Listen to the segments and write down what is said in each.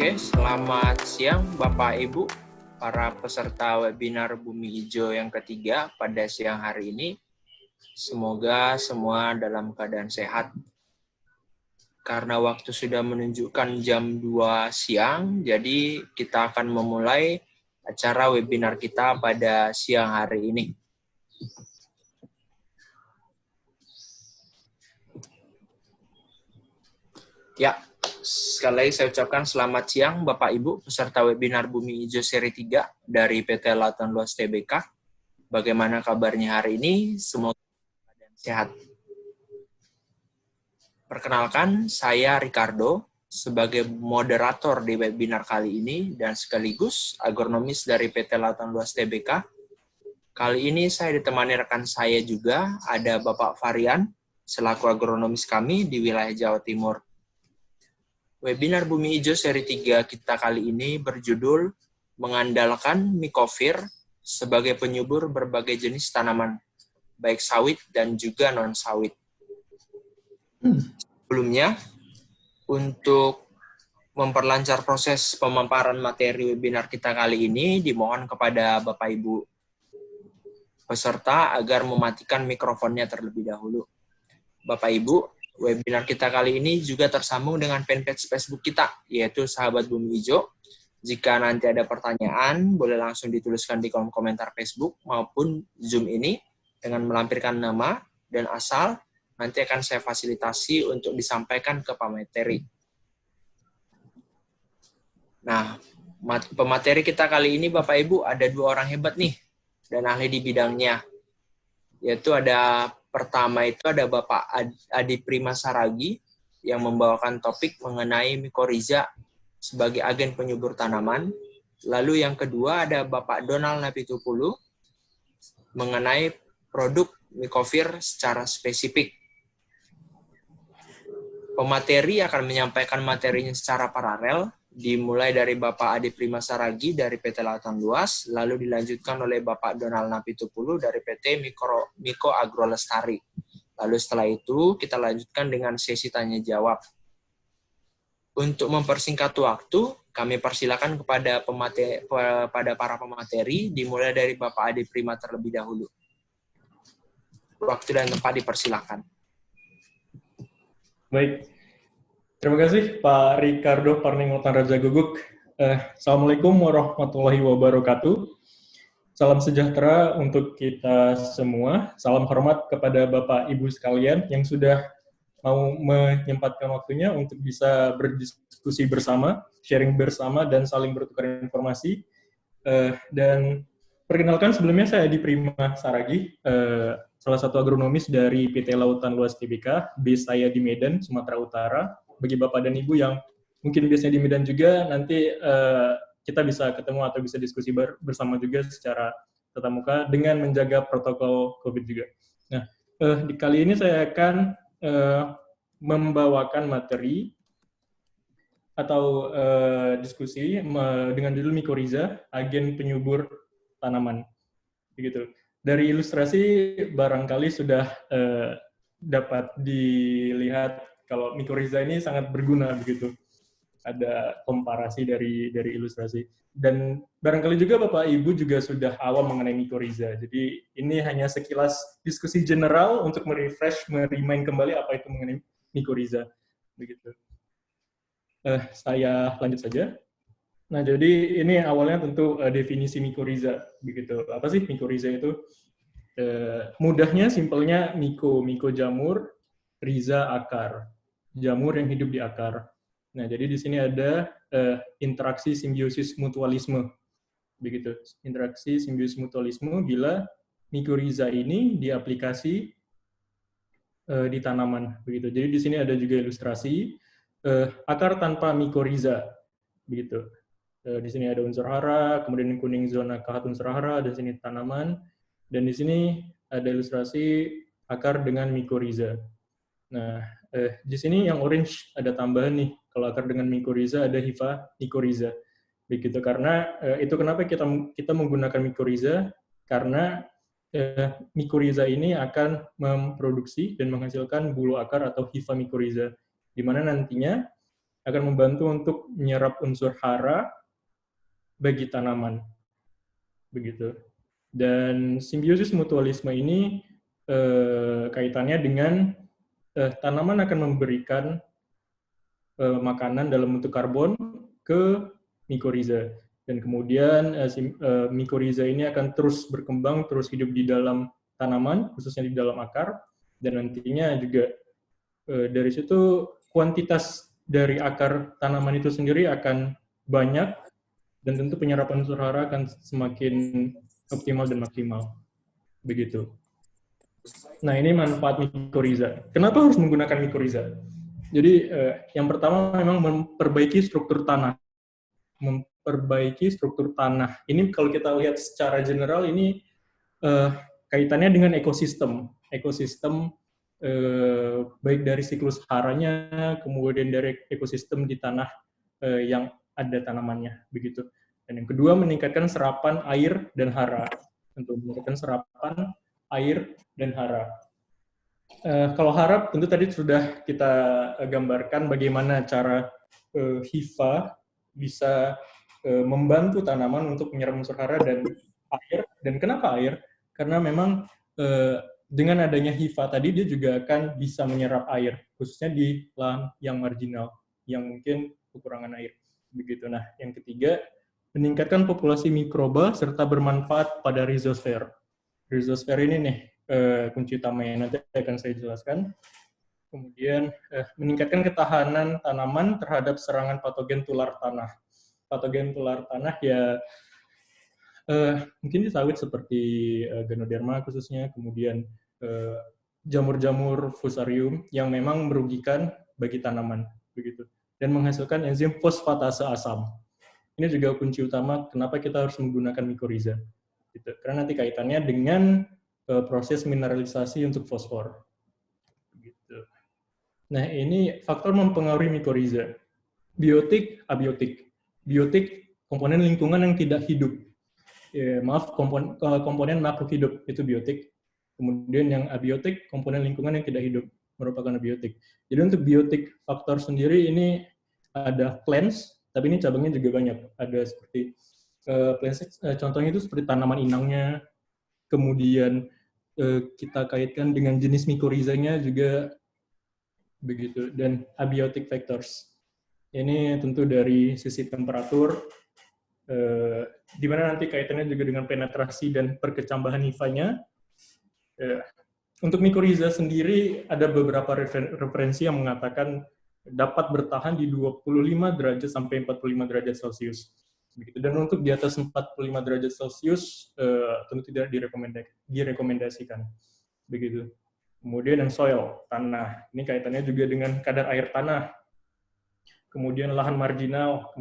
Oke, selamat siang Bapak Ibu, para peserta webinar Bumi Hijau yang ketiga pada siang hari ini. Semoga semua dalam keadaan sehat. Karena waktu sudah menunjukkan jam 2 siang, jadi kita akan memulai acara webinar kita pada siang hari ini. Ya, sekali lagi saya ucapkan selamat siang Bapak Ibu peserta webinar Bumi Hijau seri 3 dari PT Lautan Luas Tbk. Bagaimana kabarnya hari ini? Semoga sehat. Perkenalkan, saya Ricardo sebagai moderator di webinar kali ini dan sekaligus agronomis dari PT Lautan Luas Tbk. Kali ini saya ditemani rekan saya juga, ada Bapak Varian selaku agronomis kami di wilayah Jawa Timur. Webinar Bumi Hijau seri 3 kita kali ini berjudul mengandalkan Micovir sebagai penyubur berbagai jenis tanaman, baik sawit dan juga non-sawit. Sebelumnya, untuk memperlancar proses pemaparan materi webinar kita kali ini, dimohon kepada Bapak Ibu peserta agar mematikan mikrofonnya terlebih dahulu. Bapak Ibu, webinar kita kali ini juga tersambung dengan fanpage Facebook kita, yaitu Sahabat Bumi Hijau. Jika nanti ada pertanyaan, boleh langsung dituliskan di kolom komentar Facebook maupun Zoom ini dengan melampirkan nama dan asal, nanti akan saya fasilitasi untuk disampaikan ke pemateri. Nah, pemateri kita kali ini Bapak Ibu ada 2 orang hebat nih, dan ahli di bidangnya. Yaitu pertama itu ada Bapak Adi Prima Saragi yang membawakan topik mengenai mikoriza sebagai agen penyubur tanaman. Lalu yang kedua ada Bapak Donald Napitupulu mengenai produk Micovir secara spesifik. Pemateri akan menyampaikan materinya secara paralel, dimulai dari Bapak Adi Prima Saragi dari PT Lautan Luas, lalu dilanjutkan oleh Bapak Donald Napitupulu dari PT Miko Agro Lestari. Lalu setelah itu kita lanjutkan dengan sesi tanya jawab. Untuk mempersingkat waktu, kami persilakan kepada para pemateri, dimulai dari Bapak Adi Prima terlebih dahulu. Waktu dan tempat dipersilakan. Baik, terima kasih Pak Ricardo Parningotan Raja Guguk. Assalamualaikum warahmatullahi wabarakatuh. Salam sejahtera untuk kita semua. Salam hormat kepada Bapak Ibu sekalian yang sudah mau menyempatkan waktunya untuk bisa berdiskusi bersama, sharing bersama, dan saling bertukar informasi. Dan perkenalkan sebelumnya saya Adi Prima Saragi, salah satu agronomis dari PT Lautan Luas Tbk, base saya di Medan, Sumatera Utara. Bagi Bapak dan Ibu yang mungkin biasanya di Medan juga, nanti kita bisa ketemu atau bisa diskusi bersama juga secara tatap muka dengan menjaga protokol COVID juga. Nah, di kali ini saya akan membawakan materi atau diskusi dengan judul Micoriza, agen penyubur tanaman. Begitu. Dari ilustrasi barangkali sudah dapat dilihat kalau Micoriza ini sangat berguna begitu. Ada komparasi dari ilustrasi. Dan barangkali juga Bapak Ibu juga sudah awam mengenai Micoriza. Jadi ini hanya sekilas diskusi general untuk merefresh, merimain kembali apa itu mengenai Micoriza. Begitu. Saya lanjut saja. Nah, jadi ini awalnya tentu definisi Micoriza. Begitu. Apa sih Micoriza itu? Mudahnya, simpelnya Miko jamur, Riza akar. Jamur yang hidup di akar. Nah, jadi di sini ada interaksi simbiosis mutualisme. Begitu. Interaksi simbiosis mutualisme bila Micoriza ini diaplikasi di tanaman. Begitu. Jadi di sini ada juga ilustrasi akar tanpa Micoriza. Begitu. Di sini ada unsur hara, kemudian kuning zona kahat unsur hara, dan sini tanaman. Dan di sini ada ilustrasi akar dengan Micoriza. Nah, di sini yang orange ada tambahan nih. Kalau akar dengan Micoriza ada hifa Micoriza. Begitu, karena itu kenapa kita menggunakan Micoriza, karena Micoriza ini akan memproduksi dan menghasilkan bulu akar atau hifa Micoriza, di mana nantinya akan membantu untuk menyerap unsur hara bagi tanaman, begitu. Dan simbiosis mutualisme ini kaitannya dengan tanaman akan memberikan makanan dalam bentuk karbon ke mikoriza, dan kemudian mikoriza ini akan terus berkembang, terus hidup di dalam tanaman, khususnya di dalam akar, dan nantinya juga dari situ kuantitas dari akar tanaman itu sendiri akan banyak, dan tentu penyerapan unsur hara akan semakin optimal dan maksimal. Begitu. Nah, ini manfaat mikoriza. Kenapa harus menggunakan mikoriza? Jadi, yang pertama memang memperbaiki struktur tanah. Memperbaiki struktur tanah. Ini kalau kita lihat secara general, ini kaitannya dengan ekosistem. Ekosistem baik dari siklus haranya, kemudian dari ekosistem di tanah yang ada tanamannya, begitu. Dan yang kedua, meningkatkan serapan air dan hara. Untuk meningkatkan serapan air dan hara. Kalau hara, tentu tadi sudah kita gambarkan bagaimana cara hifa bisa membantu tanaman untuk menyerap unsur hara dan air. Dan kenapa air? Karena memang dengan adanya hifa tadi, dia juga akan bisa menyerap air, khususnya di lahan yang marginal, yang mungkin kekurangan air. Begitu. Nah, yang ketiga, meningkatkan populasi mikroba serta bermanfaat pada rhizosfer. Rhizosfer ini nih kunci utamanya, nanti akan saya jelaskan. Kemudian meningkatkan ketahanan tanaman terhadap serangan patogen tular tanah. Patogen tular tanah ya mungkin di sawit seperti Ganoderma khususnya, kemudian jamur-jamur fusarium yang memang merugikan bagi tanaman, begitu, dan menghasilkan enzim fosfatase asam. Ini juga kunci utama kenapa kita harus menggunakan mikoriza, gitu. Karena nanti kaitannya dengan proses mineralisasi untuk fosfor. Gitu. Nah, ini faktor mempengaruhi mikoriza. Biotik, abiotik. Biotik, komponen lingkungan yang tidak hidup. Komponen makhluk hidup, itu biotik. Kemudian yang abiotik, komponen lingkungan yang tidak hidup, merupakan abiotik. Jadi untuk biotik faktor sendiri ini ada plants, tapi ini cabangnya juga banyak. Ada seperti plants, contohnya itu seperti tanaman inangnya, kemudian kita kaitkan dengan jenis mikorizanya juga, begitu, dan abiotic factors. Ini tentu dari sisi temperatur, di mana nanti kaitannya juga dengan penetrasi dan perkecambahan hifanya. Untuk mikoriza sendiri ada beberapa referensi yang mengatakan dapat bertahan di 25 derajat sampai 45 derajat Celcius. Begitu. Dan untuk di atas 45 derajat Celcius tentu tidak direkomendasikan. Begitu. Kemudian yang soil, tanah. Ini kaitannya juga dengan kadar air tanah. Kemudian lahan marginal,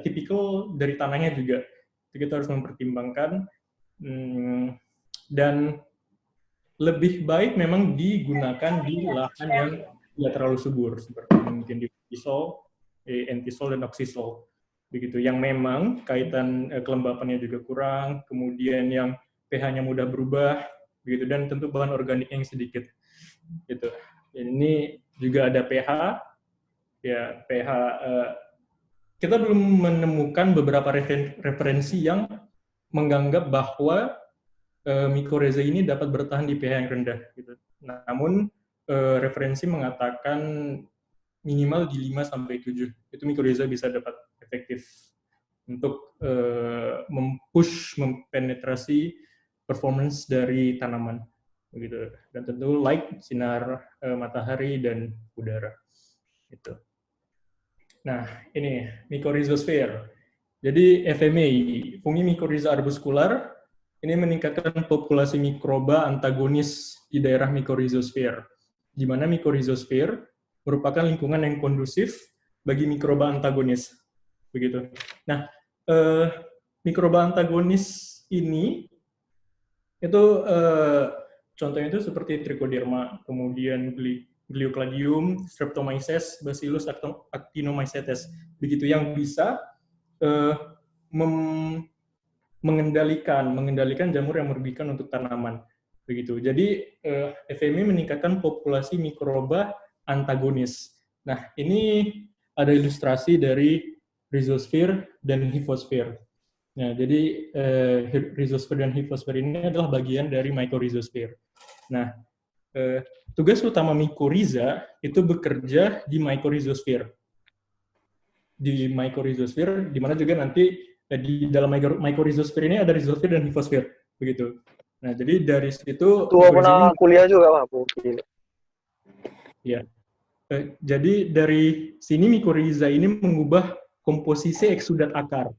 tipikal dari tanahnya juga. Jadi kita harus mempertimbangkan. Dan lebih baik memang digunakan di lahan yang tidak terlalu subur, seperti mungkin di entisol dan oxisol. Begitu, yang memang kaitan kelembapannya juga kurang, kemudian yang pH-nya mudah berubah, begitu, dan tentu bahan organik yang sedikit. Gitu. Ini juga ada pH, ya pH. Kita belum menemukan beberapa referensi yang menganggap bahwa mikoriza ini dapat bertahan di pH yang rendah. Gitu. Namun referensi mengatakan minimal di 5-7 itu mikoriza bisa dapat efektif untuk mempenetrasi performance dari tanaman, begitu. Dan tentu light, sinar matahari dan udara. Itu. Nah, ini mycorrhizosphere. Jadi FMA, fungi mycorrhiza arbuscular, ini meningkatkan populasi mikroba antagonis di daerah mycorrhizosphere, di mana mycorrhizosphere merupakan lingkungan yang kondusif bagi mikroba antagonis. Begitu. Nah, mikroba antagonis ini itu contohnya itu seperti Trichoderma, kemudian Gliocladium, Streptomyces, Bacillus actinomycetes, begitu, yang bisa mengendalikan jamur yang merugikan untuk tanaman, begitu. Jadi FMI meningkatkan populasi mikroba antagonis. Nah, ini ada ilustrasi dari rhizosfer dan hiposfer. Nah, jadi rhizosfer dan hiposfer ini adalah bagian dari mycorrhizosfer. Nah, tugas utama mycorrhiza itu bekerja di mycorrhizosfer. Di mycorrhizosfer, di mana juga nanti di dalam mycorrhizosfer ini ada rhizosfer dan hiposfer, begitu. Nah, jadi dari situ Tua pernah kuliah juga Pak mungkin. Ya. Jadi dari sini mycorrhiza ini mengubah komposisi eksudat akar.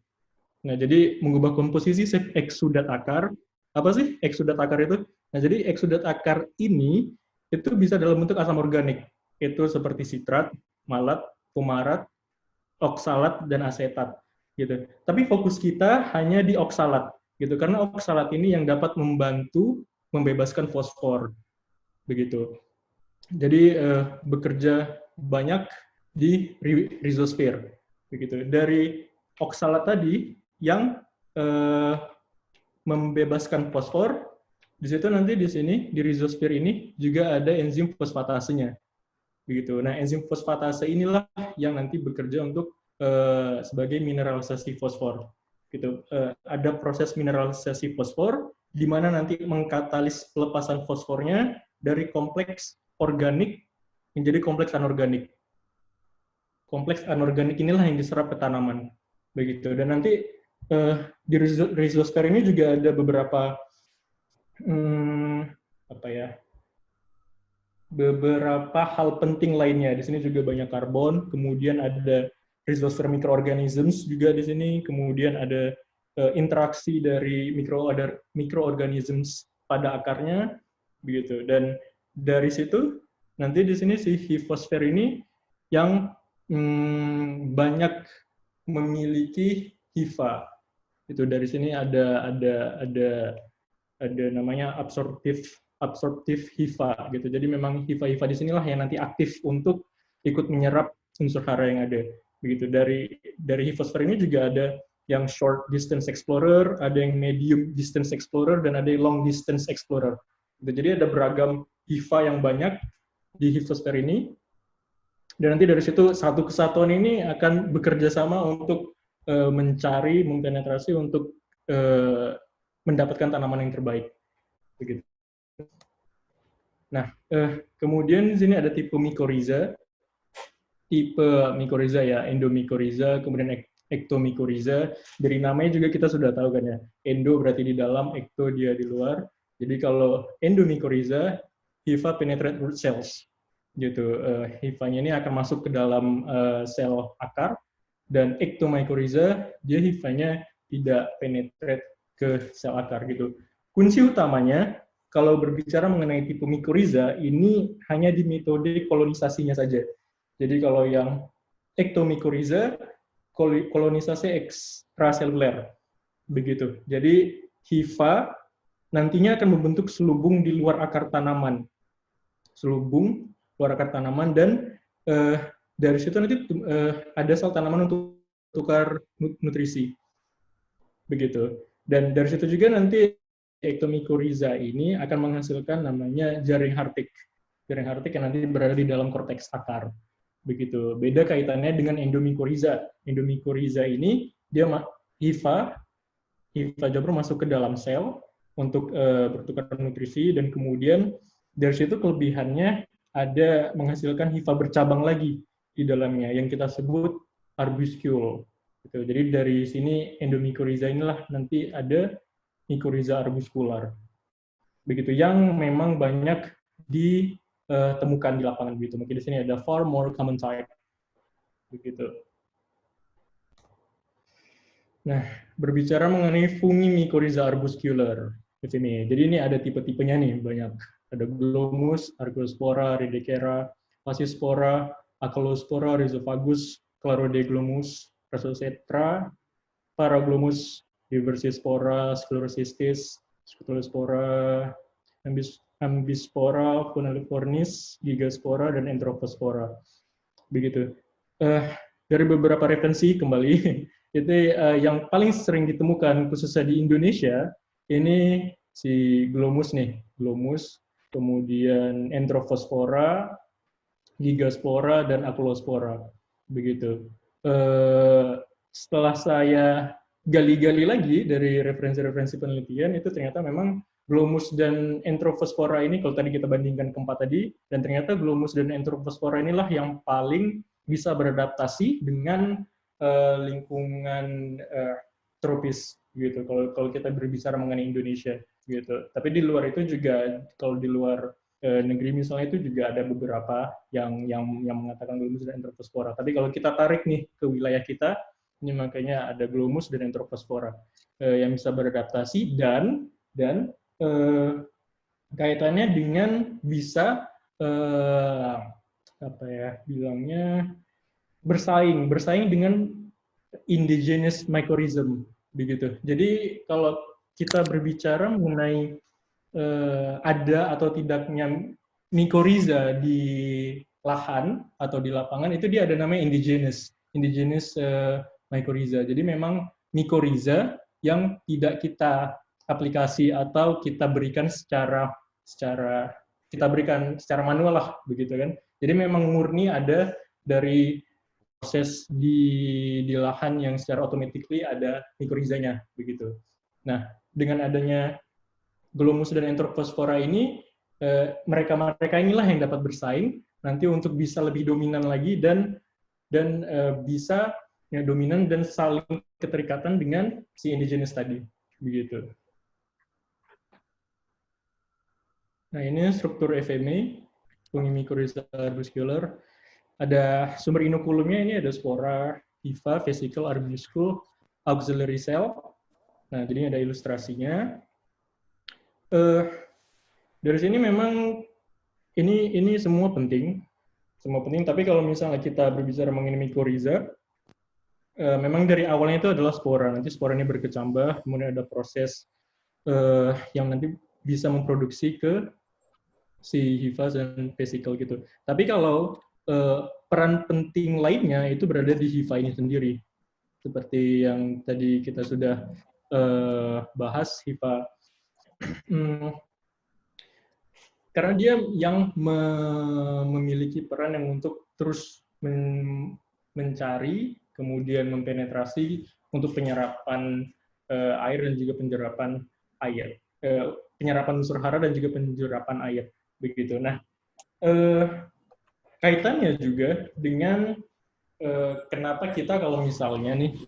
Nah, jadi mengubah komposisi eksudat akar. Apa sih eksudat akar itu? Nah, jadi eksudat akar ini itu bisa dalam bentuk asam organik. Itu seperti sitrat, malat, fumarat, oksalat, dan asetat. Gitu. Tapi fokus kita hanya di oksalat. Gitu. Karena oksalat ini yang dapat membantu membebaskan fosfor. Begitu. Jadi bekerja banyak di rhizosfer. Begitu. Dari oksalat tadi yang membebaskan fosfor, di situ nanti di sini di rhizosfer ini juga ada enzim fosfatasenya, begitu. Nah, enzim fosfatase inilah yang nanti bekerja untuk sebagai mineralisasi fosfor, gitu. Ada proses mineralisasi fosfor di mana nanti mengkatalis pelepasan fosfornya dari kompleks organik menjadi kompleks anorganik. Kompleks anorganik inilah yang diserap ke tanaman, begitu. Dan nanti di rhizosfer ini juga ada beberapa beberapa hal penting lainnya. Di sini juga banyak karbon, kemudian ada rhizosfer microorganisms juga di sini, kemudian ada interaksi dari microorganisms pada akarnya, begitu. Dan dari situ nanti di sini si hiposfer ini yang banyak memiliki hifa. Itu dari sini ada namanya absorptif hifa gitu. Jadi memang hifa-hifa di sinilah yang nanti aktif untuk ikut menyerap unsur hara yang ada. Begitu. Dari hiposfer ini juga ada yang short distance explorer, ada yang medium distance explorer, dan ada yang long distance explorer. Gitu. Jadi ada beragam hifa yang banyak di hiposfer ini. Dan nanti dari situ satu kesatuan ini akan bekerja sama untuk mencari, mempenetrasi untuk mendapatkan tanaman yang terbaik. Begitu. Nah, kemudian di sini ada tipe mycorrhiza. Tipe mycorrhiza ya, endomycorrhiza, kemudian ectomycorrhiza. Dari namanya juga kita sudah tahu kan ya. Endo berarti di dalam, ecto dia di luar. Jadi kalau endomycorrhiza, hifa penetrate root cells. Gitu. Hifanya ini akan masuk ke dalam sel akar, dan ectomycorrhiza dia hifanya tidak penetrate ke sel akar gitu. Kunci utamanya kalau berbicara mengenai tipe mycorrhiza ini hanya di metode kolonisasinya saja. Jadi kalau yang ectomycorrhiza kolonisasi ekstraseluler begitu. Jadi hifa nantinya akan membentuk selubung di luar akar tanaman. Selubung luar akar tanaman, dan dari situ nanti ada sel tanaman untuk tukar nutrisi. Begitu. Dan dari situ juga nanti ectomycorrhiza ini akan menghasilkan namanya jaring Hartig. Jaring Hartig yang nanti berada di dalam korteks akar. Begitu. Beda kaitannya dengan endomycorrhiza. Endomycorrhiza ini dia hifa jamur masuk ke dalam sel untuk bertukar nutrisi, dan kemudian dari situ kelebihannya ada menghasilkan hifa bercabang lagi di dalamnya yang kita sebut arbuscule. Gitu. Jadi dari sini endomycorrhiza inilah nanti ada mycorrhiza arbuscular. Begitu, yang memang banyak ditemukan di lapangan begitu. Mungkin di sini ada far more common type. Begitu. Nah, berbicara mengenai fungi mycorrhiza arbuscular di sini. Jadi ini ada tipe-tipenya nih banyak. Ada glomus, argiospora, rhidicara, pachyspora, acalospora, rhizophagus, clarodeglomus, rhizocetra, paraglomus, diversispora, sclerosistis, scutelospora, ambispora, funalifornis, gigaspora, dan enterophosphora. Begitu. Dari beberapa referensi kembali, itu yang paling sering ditemukan khususnya di Indonesia ini si glomus nih, glomus, kemudian enterophosphora, gigaspora, dan acalospora. begitu. Setelah saya gali-gali lagi dari referensi-referensi penelitian, itu ternyata memang glomus dan enterofospora ini, kalau tadi kita bandingkan keempat tadi, dan ternyata glomus dan enterofospora inilah yang paling bisa beradaptasi dengan lingkungan tropis gitu. Kalau kita berbicara mengenai Indonesia gitu. Tapi di luar itu juga, kalau di luar negeri misalnya itu juga ada beberapa yang mengatakan glomus dan enterofospora. Tapi kalau kita tarik nih ke wilayah kita, ini makanya ada glomus dan enterofospora yang bisa beradaptasi dan kaitannya dengan bisa apa ya bilangnya bersaing dengan indigenous mycorrhizal begitu. Jadi kalau kita berbicara mengenai ada atau tidaknya mycorrhiza di lahan atau di lapangan, itu dia ada namanya indigenous mycorrhiza. Jadi memang mycorrhiza yang tidak kita aplikasi atau kita berikan secara manual lah begitu kan. Jadi memang murni ada dari proses di lahan yang secara automatically ada mycorrhizanya begitu. Nah, dengan adanya glomus dan enterofospora ini, mereka inilah yang dapat bersaing nanti untuk bisa lebih dominan lagi dan bisa ya, dominan dan saling keterikatan dengan si indigenous tadi begitu. Nah, ini struktur FMA, fungi mycorrhiza arbuscular. Ada sumber inokulumnya, ini ada spora, hifa, vesicle, arbuscule, auxiliary cell. Nah, jadi ada ilustrasinya. Dari sini memang ini semua penting. Tapi kalau misalnya kita berbicara mengenai mycorrhiza, memang dari awalnya itu adalah spora. Nanti spora ini berkecambah, kemudian ada proses yang nanti bisa memproduksi ke si hifa dan vesicle gitu. Tapi kalau peran penting lainnya itu berada di hifa ini sendiri. Seperti yang tadi kita sudah bahas, hifa karena dia yang memiliki peran yang untuk terus mencari, kemudian mempenetrasi untuk penyerapan air dan juga penyerapan air, penyerapan unsur hara dan juga penyerapan air, begitu. Nah, kaitannya juga dengan kenapa kita kalau misalnya nih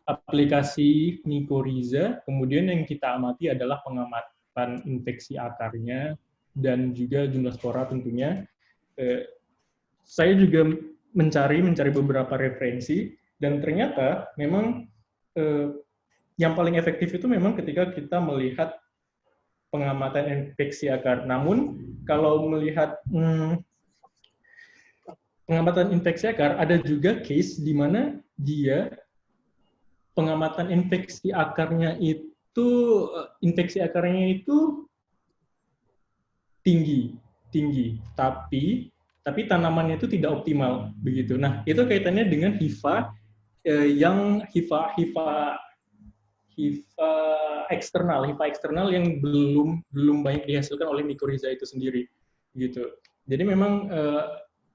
aplikasi mycorrhiza, kemudian yang kita amati adalah pengamatan infeksi akarnya dan juga jumlah spora tentunya. Saya juga mencari beberapa referensi dan ternyata memang yang paling efektif itu memang ketika kita melihat pengamatan infeksi akar. Namun kalau melihat pengamatan infeksi akar, ada juga case di mana dia pengamatan infeksi akarnya itu tinggi, tapi tanamannya itu tidak optimal begitu. Nah, itu kaitannya dengan hifa yang hifa eksternal yang belum banyak dihasilkan oleh mycorrhiza itu sendiri gitu. Jadi memang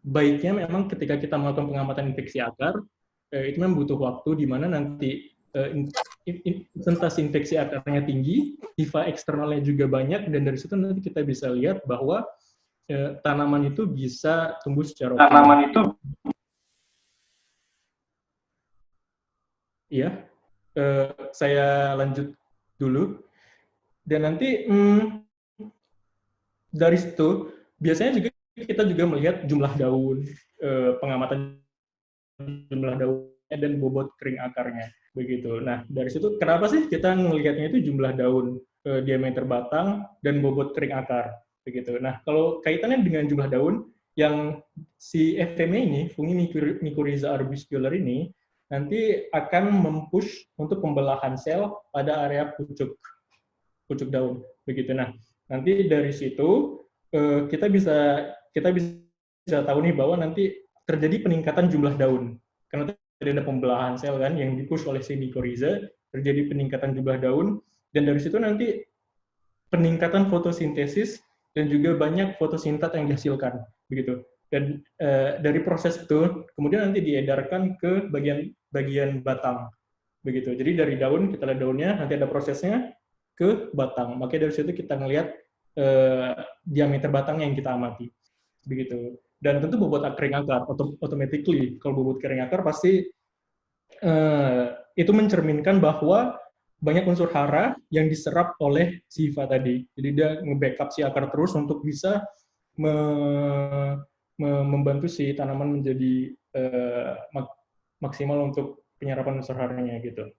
baiknya memang ketika kita melakukan pengamatan infeksi akar itu memang butuh waktu di mana nanti presentasi infeksi akarnya tinggi, hifa eksternalnya juga banyak, dan dari situ nanti kita bisa lihat bahwa tanaman itu bisa tumbuh secara optimal. Iya, saya lanjut dulu. Dan nanti dari situ biasanya juga kita juga melihat jumlah daun, pengamatan jumlah daunnya dan bobot kering akarnya begitu. Nah, dari situ kenapa sih kita melihatnya itu jumlah daun, diameter batang dan bobot kering akar begitu. Nah, kalau kaitannya dengan jumlah daun yang si FMA ini, fungi mycorrhiza arbuscular ini nanti akan mempush untuk pembelahan sel pada area pucuk daun begitu. Nah, nanti dari situ kita bisa tahu nih bahwa nanti terjadi peningkatan jumlah daun karena tadi ada pembelahan sel kan yang dipush oleh si mycorrhiza, terjadi peningkatan jumlah daun, dan dari situ nanti peningkatan fotosintesis dan juga banyak fotosintat yang dihasilkan begitu. Dan dari proses itu kemudian nanti diedarkan ke bagian batang, begitu. Jadi dari daun kita lihat daunnya, nanti ada prosesnya ke batang. Makanya dari situ kita ngelihat diameter batangnya yang kita amati, begitu. Dan tentu bobot kering akar, automatically kalau bobot kering akar pasti itu mencerminkan bahwa banyak unsur hara yang diserap oleh si hifa tadi. Jadi dia nge-backup si akar terus untuk bisa membantu si tanaman menjadi maksimal untuk penyerapan unsur haranya gitu.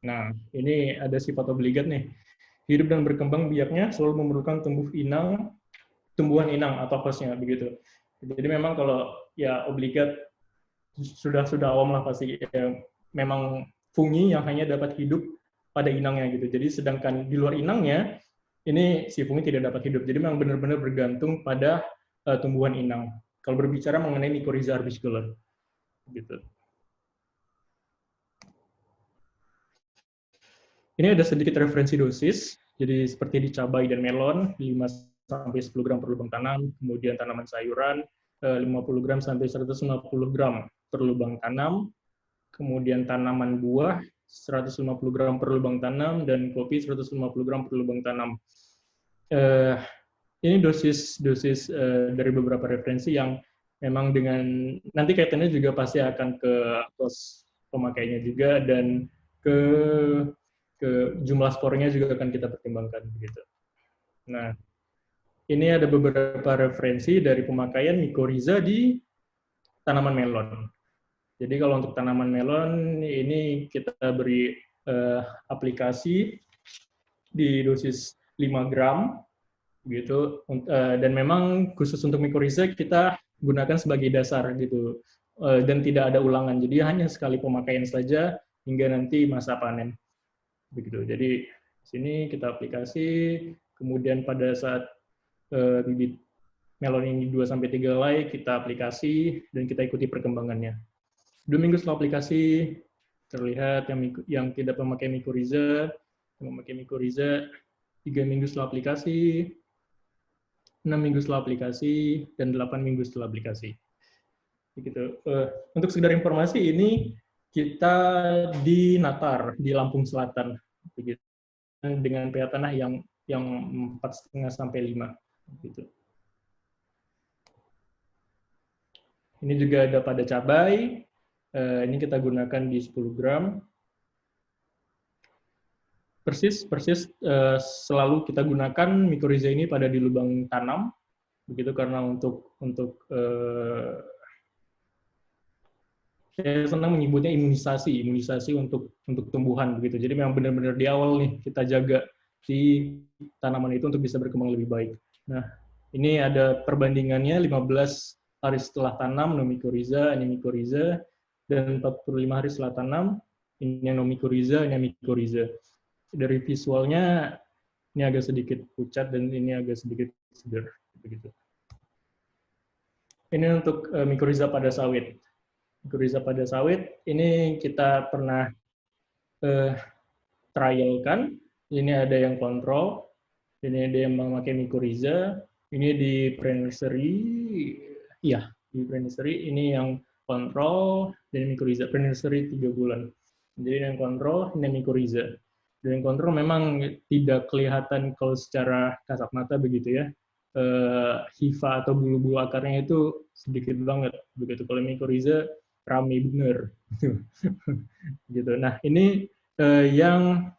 Nah, ini ada sifat obligat nih. Hidup dan berkembang biaknya selalu memerlukan tumbuhan inang atau hostnya begitu. Jadi memang kalau ya obligat sudah awam lah pasti ya, memang fungi yang hanya dapat hidup pada inangnya gitu. Jadi sedangkan di luar inangnya ini si fungi tidak dapat hidup. Jadi memang benar-benar bergantung pada tumbuhan inang. Kalau berbicara mengenai mycorrhiza arbuscular, gitu. Ini ada sedikit referensi dosis. Jadi seperti di cabai dan melon, 5-10 gram per lubang tanam. Kemudian tanaman sayuran, 50 gram sampai 150 gram per lubang tanam. Kemudian tanaman buah, 150 gram per lubang tanam, dan kopi 150 gram per lubang tanam. Ini dosis dari beberapa referensi yang memang dengan nanti kaitannya juga pasti akan ke kos pemakainya juga dan ke jumlah spornya juga akan kita pertimbangkan begitu. Nah, ini ada beberapa referensi dari pemakaian mycorrhiza di tanaman melon. Jadi kalau untuk tanaman melon ini kita beri aplikasi di dosis 5 gram gitu, dan memang khusus untuk mycorrhiza kita gunakan sebagai dasar gitu, dan tidak ada ulangan, jadi hanya sekali pemakaian saja hingga nanti masa panen begitu. Jadi sini kita aplikasi, kemudian pada saat bibit melon ini 2-3 helai kita aplikasi dan kita ikuti perkembangannya. 2 minggu setelah aplikasi terlihat yang tidak memakai mycorrhiza, yang memakai mycorrhiza 3 minggu setelah aplikasi, 6 minggu setelah aplikasi, dan 8 minggu setelah aplikasi. Begitu. Untuk sekedar informasi, ini kita di Natar, di Lampung Selatan, begitu. Dengan pH tanah yang 4,5 sampai 5. Gitu. Ini juga ada pada cabai. Ini kita gunakan di 10 gram. Persis selalu kita gunakan mycorrhiza ini pada di lubang tanam, begitu, karena untuk saya senang menyebutnya imunisasi untuk tumbuhan begitu. Jadi memang benar-benar di awal nih kita jaga si tanaman itu untuk bisa berkembang lebih baik. Nah, ini ada perbandingannya 15 hari setelah tanam no mycorrhiza, ini mycorrhiza, dan 45 hari setelah tanam ini no mycorrhiza, ini mycorrhiza. Dari visualnya ini agak sedikit pucat dan ini agak sedikit segar begitu. Ini untuk mycorrhiza pada sawit. Mycorrhiza pada sawit ini kita pernah trialkan. Ini ada yang kontrol, ini ada yang memakai mycorrhiza. Ini di pre-nursery, iya di pre-nursery ini yang kontrol dan mycorrhiza. Pre-nursery 3 bulan. Jadi yang kontrol ini mycorrhiza. Dan kontrol memang tidak kelihatan kalau secara kasat mata begitu ya. Hifa atau bulu-bulu akarnya itu sedikit banget begitu. Kalau mycorrhiza rame bener gitu. Nah, ini yang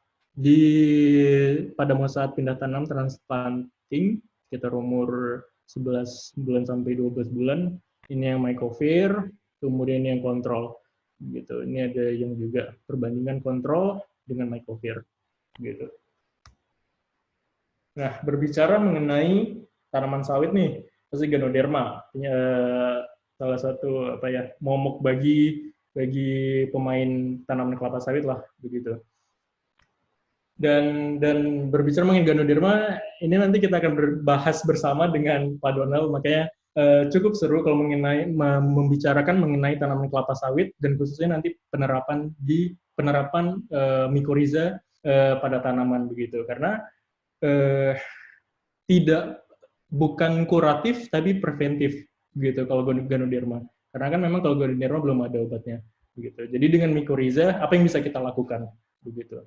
pada saat pindah tanam transplanting sekitar umur 11 bulan sampai 12 bulan, ini yang mycovir, kemudian yang kontrol gitu. Ini ada yang juga perbandingan kontrol dengan mycovir gitu. Nah, berbicara mengenai tanaman sawit nih, pasti Ganoderma, salah satu momok bagi pemain tanaman kelapa sawit lah begitu. Dan berbicara mengenai Ganoderma, ini nanti kita akan berbahas bersama dengan Pak Donald, makanya cukup seru kalau membicarakan mengenai tanaman kelapa sawit dan khususnya nanti penerapan mycorrhiza pada tanaman begitu, karena tidak bukan kuratif tapi preventif gitu kalau Ganoderma. Karena kan memang kalau Ganoderma belum ada obatnya begitu. Jadi dengan mycorrhiza apa yang bisa kita lakukan begitu.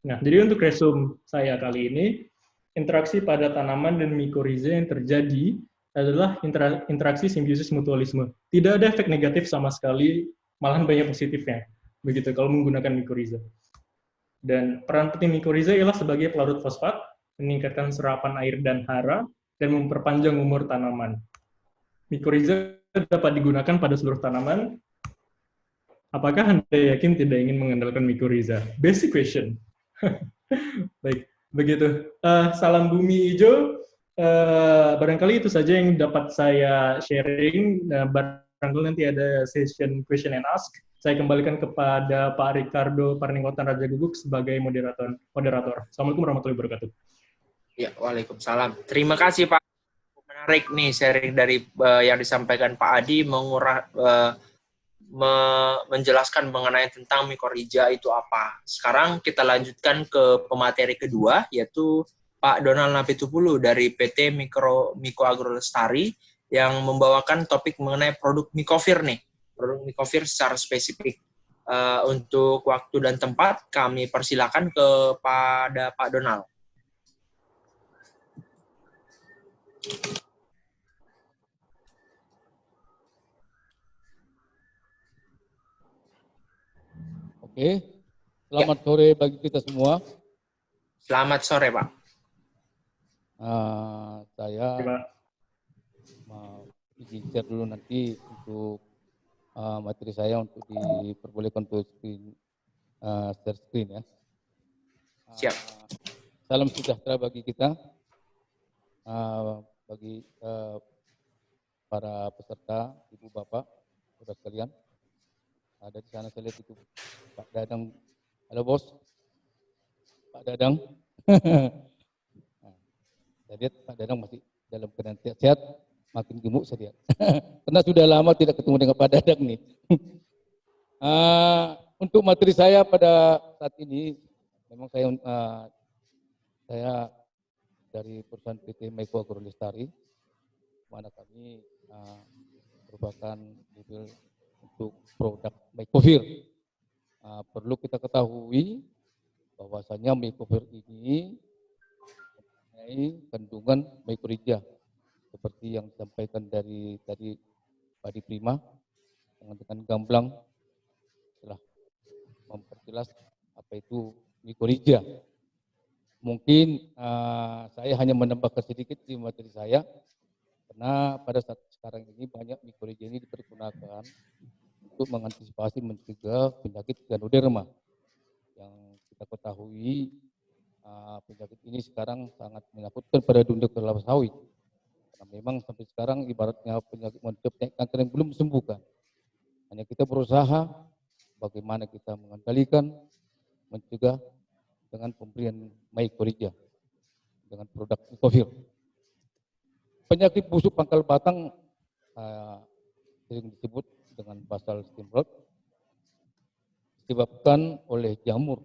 Nah, jadi untuk resume saya kali ini, interaksi pada tanaman dan mycorrhiza yang terjadi adalah interaksi simbiosis mutualisme. Tidak ada efek negatif sama sekali, malahan banyak positifnya. Begitu kalau menggunakan mycorrhiza. Dan peran penting mycorrhiza ialah sebagai pelarut fosfat, meningkatkan serapan air dan hara, dan memperpanjang umur tanaman. Mycorrhiza dapat digunakan pada seluruh tanaman. Apakah Anda yakin tidak ingin mengandalkan mycorrhiza? Basic question. Baik, begitu. Salam bumi hijau. Barangkali itu saja yang dapat saya sharing. Barangkali nanti ada session question and ask. Saya kembalikan kepada Pak Ricardo Parninggotan Raja Guguk sebagai moderator. Assalamualaikum warahmatullahi wabarakatuh. Ya, waalaikumsalam. Terima kasih Pak. Menarik nih sharing dari yang disampaikan Pak Adi menjelaskan mengenai tentang mycorrhiza itu apa. Sekarang kita lanjutkan ke pemateri kedua, yaitu Pak Donald Napitupulu dari PT Miko Agrolestari yang membawakan topik mengenai produk Mycovir nih. Produk Mycovir secara spesifik. Untuk waktu dan tempat, kami persilakan kepada Pak Donald. Oke, selamat sore bagi kita semua. Selamat sore, Pak. Saya mau izin share dulu nanti untuk materi saya untuk diperbolehkan untuk share screen ya. Siap. Salam sejahtera bagi kita, bagi para peserta, Ibu Bapak, saudara sekalian. Ada di sana saya lihat itu Pak Dadang. Halo bos, Pak Dadang. Saya lihat Pak Dadang masih dalam keadaan sehat, makin gemuk saya lihat. Karena sudah lama tidak ketemu dengan Pak Dadang nih. Untuk materi saya pada saat ini, memang saya dari perusahaan PT Miko Agrolestari, mana kami merupakan mobil untuk produk Mycovir. Perlu kita ketahui bahwasanya Mycovir ini mempunyai kandungan mycorrhiza seperti yang disampaikan dari tadi Pak Di Prima dengan gamblang telah memperjelas apa itu mycorrhiza. Mungkin saya hanya menambahkan sedikit di materi saya karena pada saat sekarang ini banyak mycorrhiza ini dipergunakan untuk mengantisipasi mencegah penyakit Ganoderma. Yang kita ketahui penyakit ini sekarang sangat menakutkan pada dunia kelapa sawit. Karena memang sampai sekarang ibaratnya penyakit kanker yang belum disembuhkan. Hanya kita berusaha bagaimana kita mengendalikan, mencegah dengan pemberian mycorrhiza dengan produk Mycovir. Penyakit busuk pangkal batang sering disebut dengan basal stem rot disebabkan oleh jamur.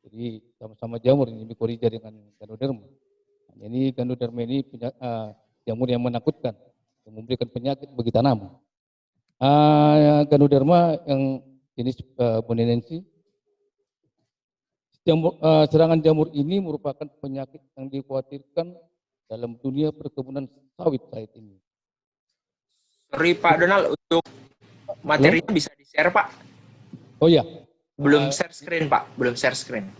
Jadi sama-sama jamur ini mycorrhiza dengan Ganoderma. Ini Ganoderma ini jamur yang menakutkan, yang memberikan penyakit bagi tanaman. Ganoderma yang jenis bonenensis. Serangan jamur ini merupakan penyakit yang dikhawatirkan dalam dunia perkebunan sawit saat ini. Sorry Pak Donald, untuk materinya bisa di-share Pak? Oh iya. Belum share screen Pak, belum share screen.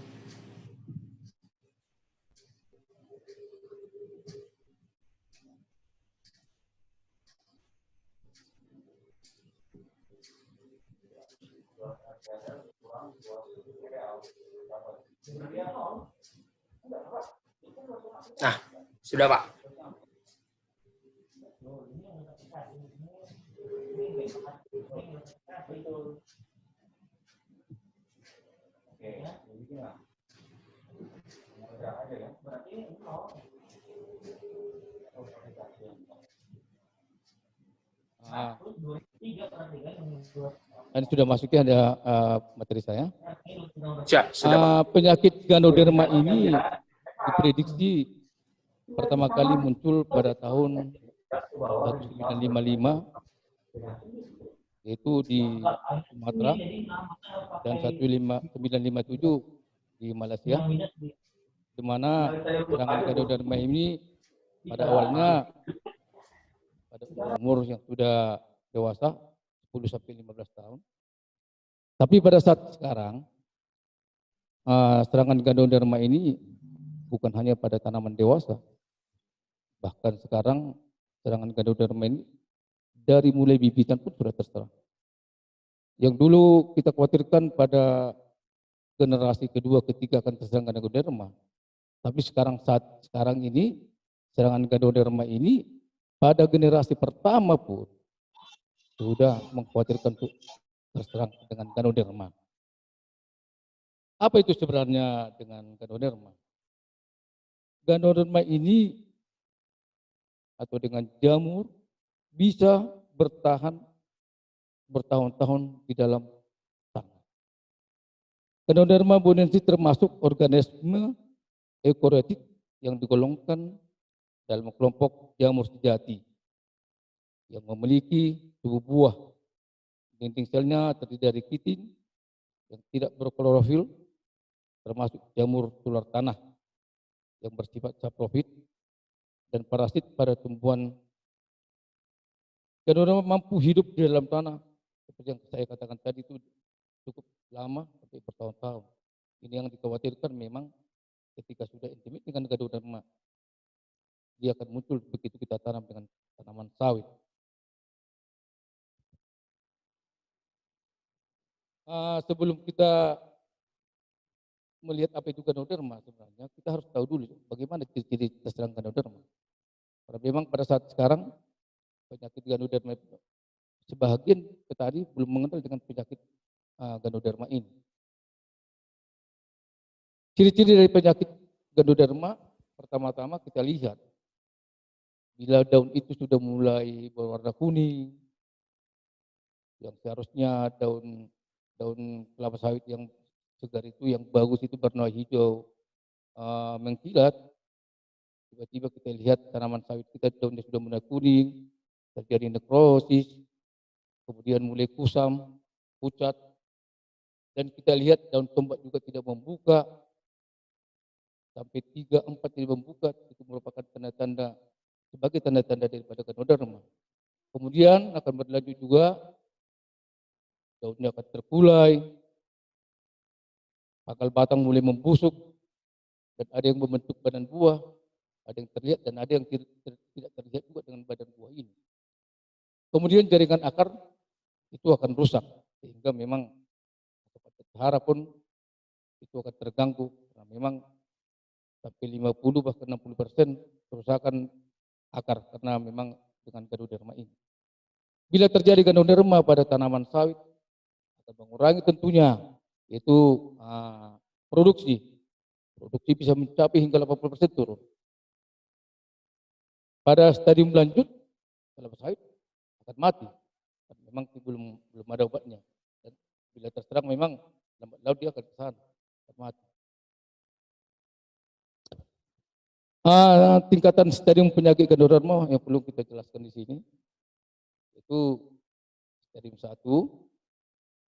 Nah, sudah Pak. Dan sudah masuki ada materi saya. Siap, sudah Pak. Penyakit Ganoderma ini diprediksi pertama kali muncul pada tahun 1955, yaitu di Sumatera, dan 1957 di Malaysia, di mana serangan Ganoderma ini pada awalnya pada umur yang sudah dewasa 10 sampai 15 tahun. Tapi pada saat sekarang serangan Ganoderma ini bukan hanya pada tanaman dewasa. Bahkan sekarang serangan Ganoderma ini dari mulai bibitan pun sudah terserang. Yang dulu kita khawatirkan pada generasi kedua, ketiga akan terserang Ganoderma. Tapi saat sekarang ini serangan Ganoderma ini pada generasi pertama pun sudah mengkhawatirkan untuk terserang dengan Ganoderma. Apa itu sebenarnya dengan Ganoderma? Ganoderma ini atau dengan jamur bisa bertahan bertahun-tahun di dalam tanah. Ganoderma bonensis termasuk organisme eukariotik yang digolongkan dalam kelompok jamur sejati yang memiliki tubuh buah. Dinding selnya terdiri dari kitin yang tidak berklorofil, termasuk jamur tular tanah yang bersifat saprofit dan parasit pada tumbuhan. Ganoderma mampu hidup di dalam tanah seperti yang saya katakan tadi, itu cukup lama sampai bertahun-tahun. Ini yang dikhawatirkan memang ketika sudah endemik dengan Ganoderma, dia akan muncul begitu kita tanam dengan tanaman sawit. Sebelum kita melihat apa itu Ganoderma, sebenarnya kita harus tahu dulu bagaimana ciri-ciri terserang Ganoderma. Karena memang pada saat sekarang penyakit Ganoderma sebagian petani belum mengenal dengan penyakit Ganoderma ini. Ciri-ciri dari penyakit Ganoderma, pertama-tama kita lihat bila daun itu sudah mulai berwarna kuning, yang seharusnya daun kelapa sawit yang segar itu, yang bagus itu berwarna hijau mengkilat, tiba-tiba kita lihat tanaman sawit kita daunnya sudah mulai kuning, terjadi nekrosis, kemudian mulai kusam, pucat, dan kita lihat daun tombak juga tidak membuka, sampai 3-4 tidak membuka, itu merupakan tanda-tanda sebagai tanda-tanda daripada Ganoderma. Kemudian akan berlanjut juga daunnya akan terkulai, akar batang mulai membusuk, dan ada yang membentuk badan buah, ada yang terlihat dan ada yang tidak terlihat juga dengan badan buah ini. Kemudian jaringan akar itu akan rusak, sehingga memang sehara pun itu akan terganggu, karena memang sampai 50 bahkan 60% kerusakan akar karena memang dengan Ganoderma ini. Bila terjadi Ganoderma pada tanaman sawit, akan mengurangi tentunya yaitu produksi bisa mencapai hingga 80% turun. Pada stadium lanjut, kelapa sawit akan mati. Memang belum ada obatnya. Dan bila terserang memang lambat laun dia akan kesana, akan mati. Tingkatan stadium penyakit Ganoderma yang perlu kita jelaskan di sini, itu stadium 1,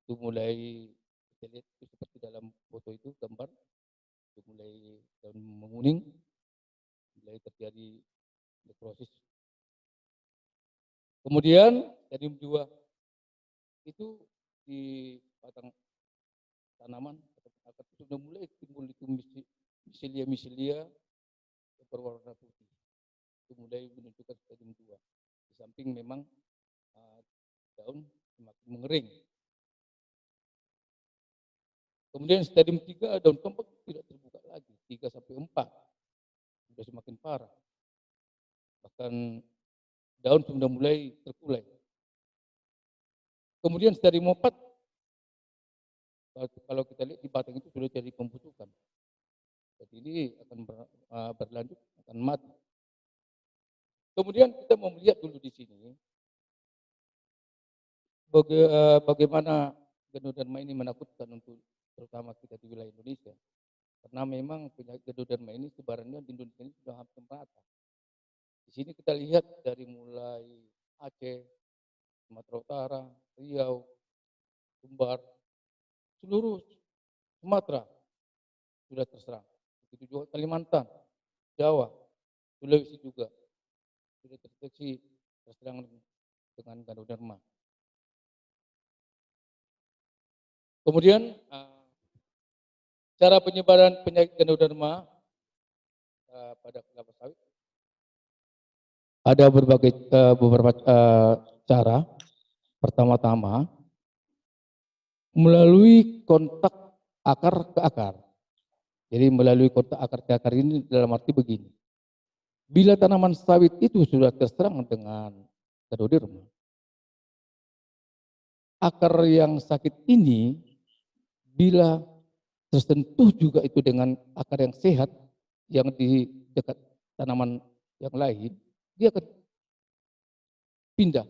itu mulai kita lihat itu seperti dalam foto itu gambar, itu mulai daun menguning, mulai terjadi nekrosis. Kemudian stadium 2 itu di batang tanaman akar itu sudah mulai timbul itu miselia yang berwarna putih. Itu mulai menunjukkan stadium 2. Di samping memang daun semakin mengering. Kemudian stadium 3 daun tombak tidak terbuka lagi, 3 sampai 4. Sudah semakin parah. Bahkan daun sudah mulai terkulai. Kemudian stadium 4, kalau kita lihat di batang itu sudah jadi pembusukan. Jadi ini akan berlanjut, akan mati. Kemudian kita mau melihat dulu di sini bagaimana Ganoderma ini menakutkan untuk terutama kita di wilayah Indonesia. Karena memang penyakit Ganoderma ini sebarannya di Indonesia ini sudah hampir merata. Di sini kita lihat dari mulai Aceh, Sumatera Utara, Riau, Sumbar, seluruh Sumatera sudah terserang. Begitu juga Kalimantan, Jawa, Sulawesi juga sudah terdeteksi terserang dengan Ganoderma. Kemudian cara penyebaran penyakit Ganoderma pada kelapa sawit ada beberapa cara. Pertama-tama melalui kontak akar ke akar. Jadi melalui kontak akar ke akar ini dalam arti begini. Bila tanaman sawit itu sudah terserang dengan Ganoderma, akar yang sakit ini bila tersentuh juga itu dengan akar yang sehat yang di dekat tanaman yang lain, dia akan pindah,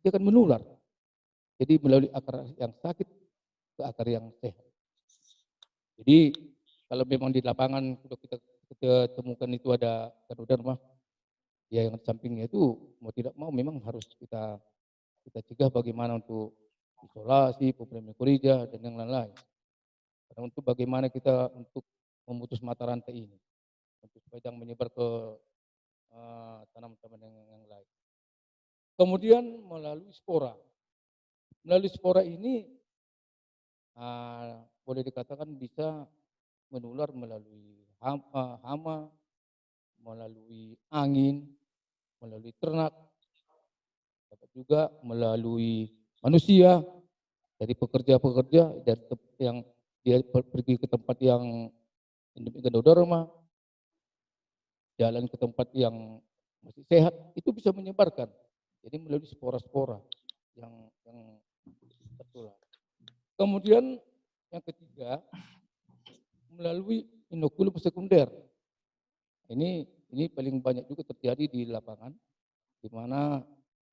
dia akan menular. Jadi melalui akar yang sakit ke akar yang sehat. Jadi kalau memang di lapangan sudah kita temukan itu ada Ganoderma, ya yang sampingnya itu mau tidak mau memang harus kita cegah bagaimana untuk isolasi, pemberian mycorrhiza dan yang lain-lain. Karena untuk bagaimana kita untuk memutus mata rantai ini, untuk supaya jangan menyebar ke tanaman-tanaman yang lain. Kemudian melalui spora. Melalui spora ini boleh dikatakan bisa menular melalui hama, melalui angin, melalui ternak, dapat juga melalui manusia, dari pekerja-pekerja dari yang dia pergi ke tempat yang endemik Ganoderma, jalan ke tempat yang masih sehat, itu bisa menyebarkan. Jadi melalui spora-spora yang tertular. Kemudian yang ketiga, melalui inokulum sekunder. Ini paling banyak juga terjadi di lapangan, di mana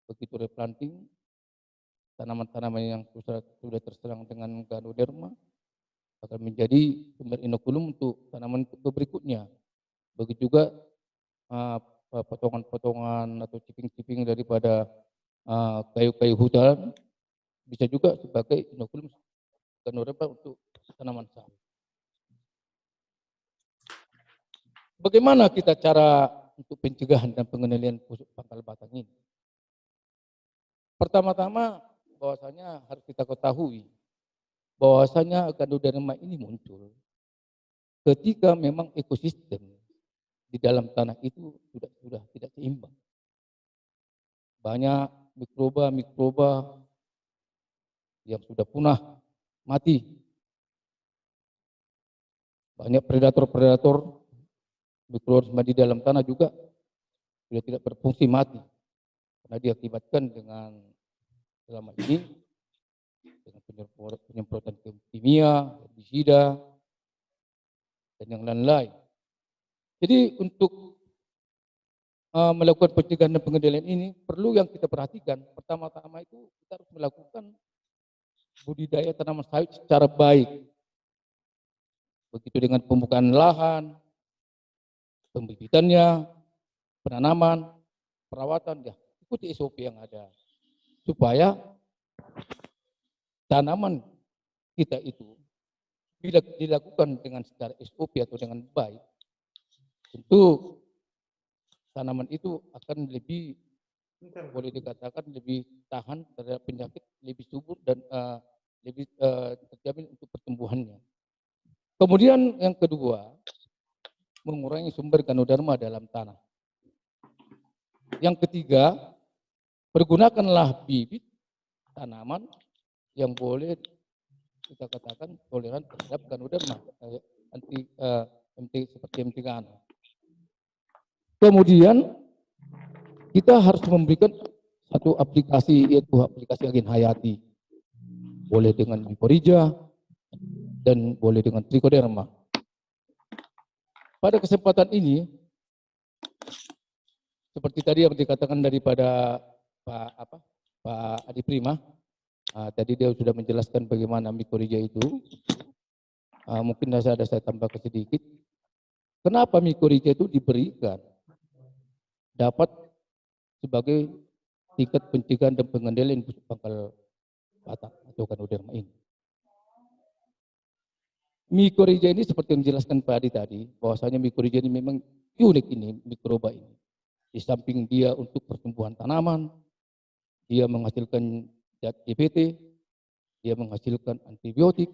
begitu replanting, tanaman-tanaman yang sudah terserang dengan Ganoderma akan menjadi sumber inokulum untuk tanaman berikutnya. Begitu juga potongan-potongan atau ciping-ciping daripada kayu-kayu hutan bisa juga sebagai inokulum Ganoderma untuk tanaman sawit. Bagaimana kita cara untuk pencegahan dan pengendalian busuk pangkal batang ini? Pertama-tama bahwasanya harus kita ketahui bahwasanya Ganoderma ini muncul ketika memang ekosistem di dalam tanah itu sudah tidak seimbang. Banyak mikroba yang sudah punah, mati. Banyak predator-predator mikroorganisme di dalam tanah juga sudah tidak berfungsi, mati. Karena diakibatkan dengan selama ini dengan penyemprotan kimia, herbisida, dan yang lain-lain. Jadi untuk melakukan pencegahan dan pengendalian ini perlu yang kita perhatikan. Pertama-tama itu kita harus melakukan budidaya tanaman sawit secara baik. Begitu dengan pembukaan lahan, pembibitannya, penanaman, perawatan, ya ikuti SOP yang ada. Supaya tanaman kita itu bila dilakukan dengan secara SOP atau dengan baik, tentu tanaman itu akan lebih, boleh dikatakan lebih tahan terhadap penyakit, lebih subur dan lebih terjamin untuk pertumbuhannya. Kemudian yang kedua, mengurangi sumber Ganoderma dalam tanah. Yang ketiga, pergunakanlah bibit tanaman yang boleh kita katakan toleran terhadap Ganoderma, seperti MT-GAN. Kemudian kita harus memberikan satu aplikasi, yaitu aplikasi agen hayati. Boleh dengan mycorrhiza dan boleh dengan trichoderma. Pada kesempatan ini, seperti tadi yang dikatakan daripada Pak Adi Prima, tadi dia sudah menjelaskan bagaimana mycorrhiza itu. mungkin ada saya tambahkan sedikit. Kenapa mikorija itu diberikan dapat sebagai tingkat pencegahan dan pengendalian busuk pangkal batak atau Ganoderma ini. Mikorija ini seperti yang dijelaskan Pak Adi tadi, bahwasanya mikorija ini memang unik ini mikroba ini. Di samping dia untuk pertumbuhan tanaman, dia menghasilkan zat EPT, dia menghasilkan antibiotik.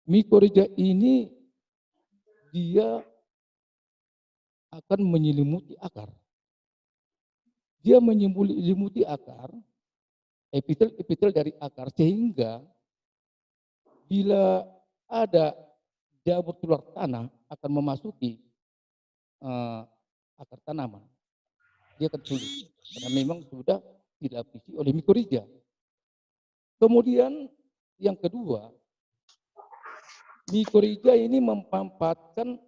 Mikorija ini dia akan menyelimuti akar. Dia menyelimuti akar, epitel dari akar, sehingga bila ada jamur tular tanah akan memasuki akar tanaman, dia akan sulit karena memang sudah dilapisi oleh mikorija. Kemudian yang kedua, mikorija ini memanfaatkan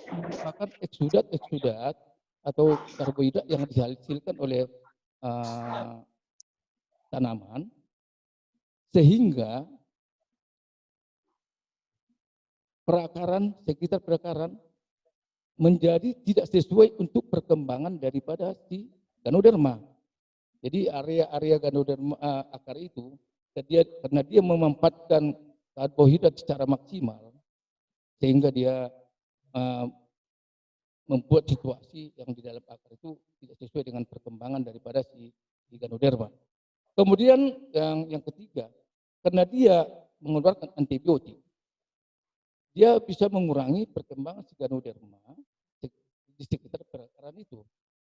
merupakan eksudat atau karbohidrat yang dihasilkan oleh tanaman, sehingga sekitar perakaran menjadi tidak sesuai untuk perkembangan daripada si Ganoderma. Jadi area Ganoderma akar itu karena dia memanfaatkan karbohidrat secara maksimal, sehingga dia membuat situasi yang di dalam akar itu tidak sesuai dengan perkembangan daripada si Ganoderma. Kemudian yang ketiga, karena dia mengeluarkan antibiotik, dia bisa mengurangi perkembangan si Ganoderma di sekitar perakaran itu.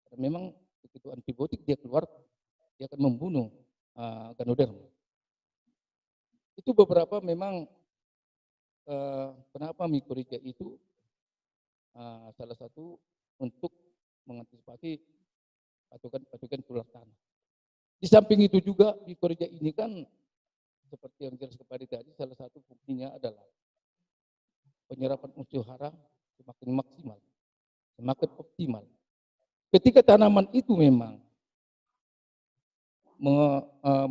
Karena memang begitu antibiotik dia keluar, dia akan membunuh Ganoderma. Itu beberapa memang kenapa mikorija itu salah satu untuk mengantisipasi patogen tular tanah. Di samping itu juga mikorija ini kan seperti yang jelas kepada tadi, salah satu fungsinya adalah penyerapan unsur hara semakin maksimal, semakin optimal. Ketika tanaman itu memang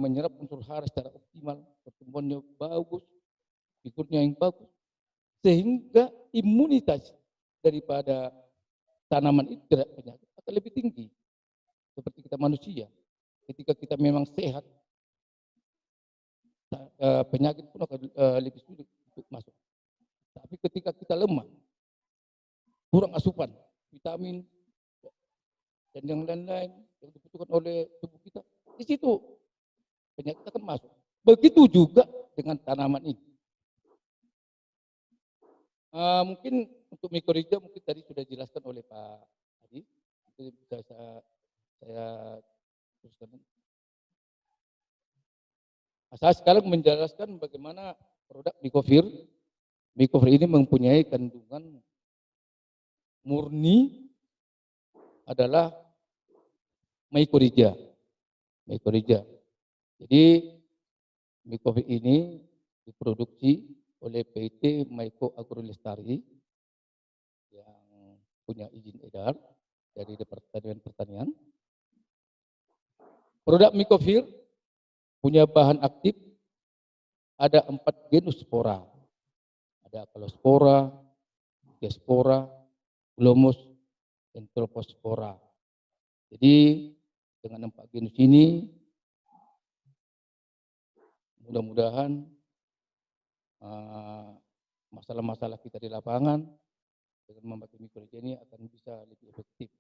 menyerap unsur hara secara optimal, pertumbuhannya bagus, fiturnya yang bagus, sehingga imunitas daripada tanaman itu terhadap penyakit akan lebih tinggi. Seperti kita manusia, ketika kita memang sehat, penyakit pun akan lebih sulit untuk masuk. Tapi ketika kita lemah, kurang asupan, vitamin, dan yang lain-lain yang dibutuhkan oleh tubuh kita, di situ penyakit akan masuk. Begitu juga dengan tanaman ini. Mungkin untuk mikorija mungkin tadi sudah dijelaskan oleh Pak Adi, itu bisa saya teruskan. Saya sekarang menjelaskan bagaimana produk Micovir. Micovir ini mempunyai kandungan murni adalah mikorija. Jadi Micovir ini diproduksi oleh PT Maiko Agrolestari yang punya izin edar dari Departemen Pertanian. Produk Micovir punya bahan aktif ada 4 genus spora. Ada Calospora, Diaspora, Glomus, dan Tropospora. Jadi dengan 4 genus ini mudah-mudahan masalah-masalah kita di lapangan dengan memakai mikorija ini akan bisa lebih efektif.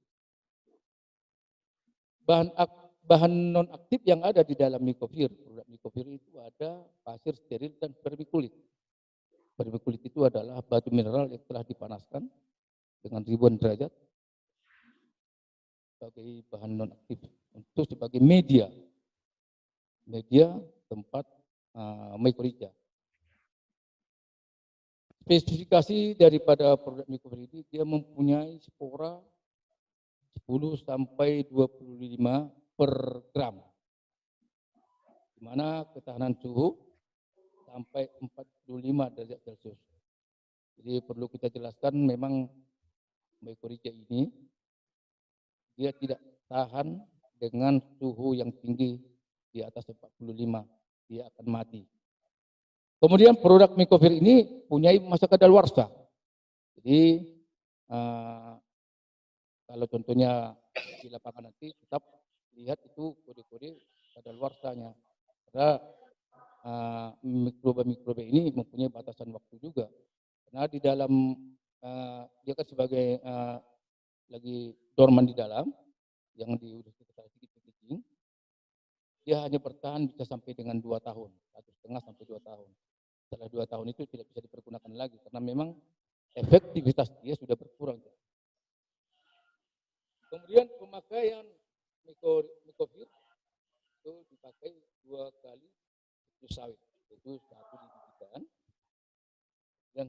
Bahan non aktif yang ada di dalam Micovir, produk Micovir itu ada pasir steril dan vermiculit. Vermiculit itu adalah batu mineral yang telah dipanaskan dengan ribuan derajat sebagai bahan non aktif untuk sebagai media tempat mikorija. Spesifikasi daripada produk Micovir ini, dia mempunyai spora 10 sampai 25 per gram, di mana ketahanan suhu sampai 45 derajat Celcius. Jadi perlu kita jelaskan memang mikorija ini dia tidak tahan dengan suhu yang tinggi di atas 45, dia akan mati. Kemudian produk Micovir ini punya masa kadaluarsa. Jadi kalau contohnya di lapangan nanti tetap lihat itu kode-kode kadaluarsanya. Karena mikroba-mikroba ini mempunyai batasan waktu juga. Karena di dalam dia kan sebagai lagi dorman di dalam, yang di udah kita sedikit-sedikit, dia hanya bertahan bisa sampai dengan 2 tahun, 1,5 sampai 2 tahun. Setelah 2 tahun itu tidak bisa dipergunakan lagi karena memang efektivitas dia sudah berkurang. Kemudian pemakaian Micovir itu dipakai 2 kali itu sawit, itu satu di bibitan dan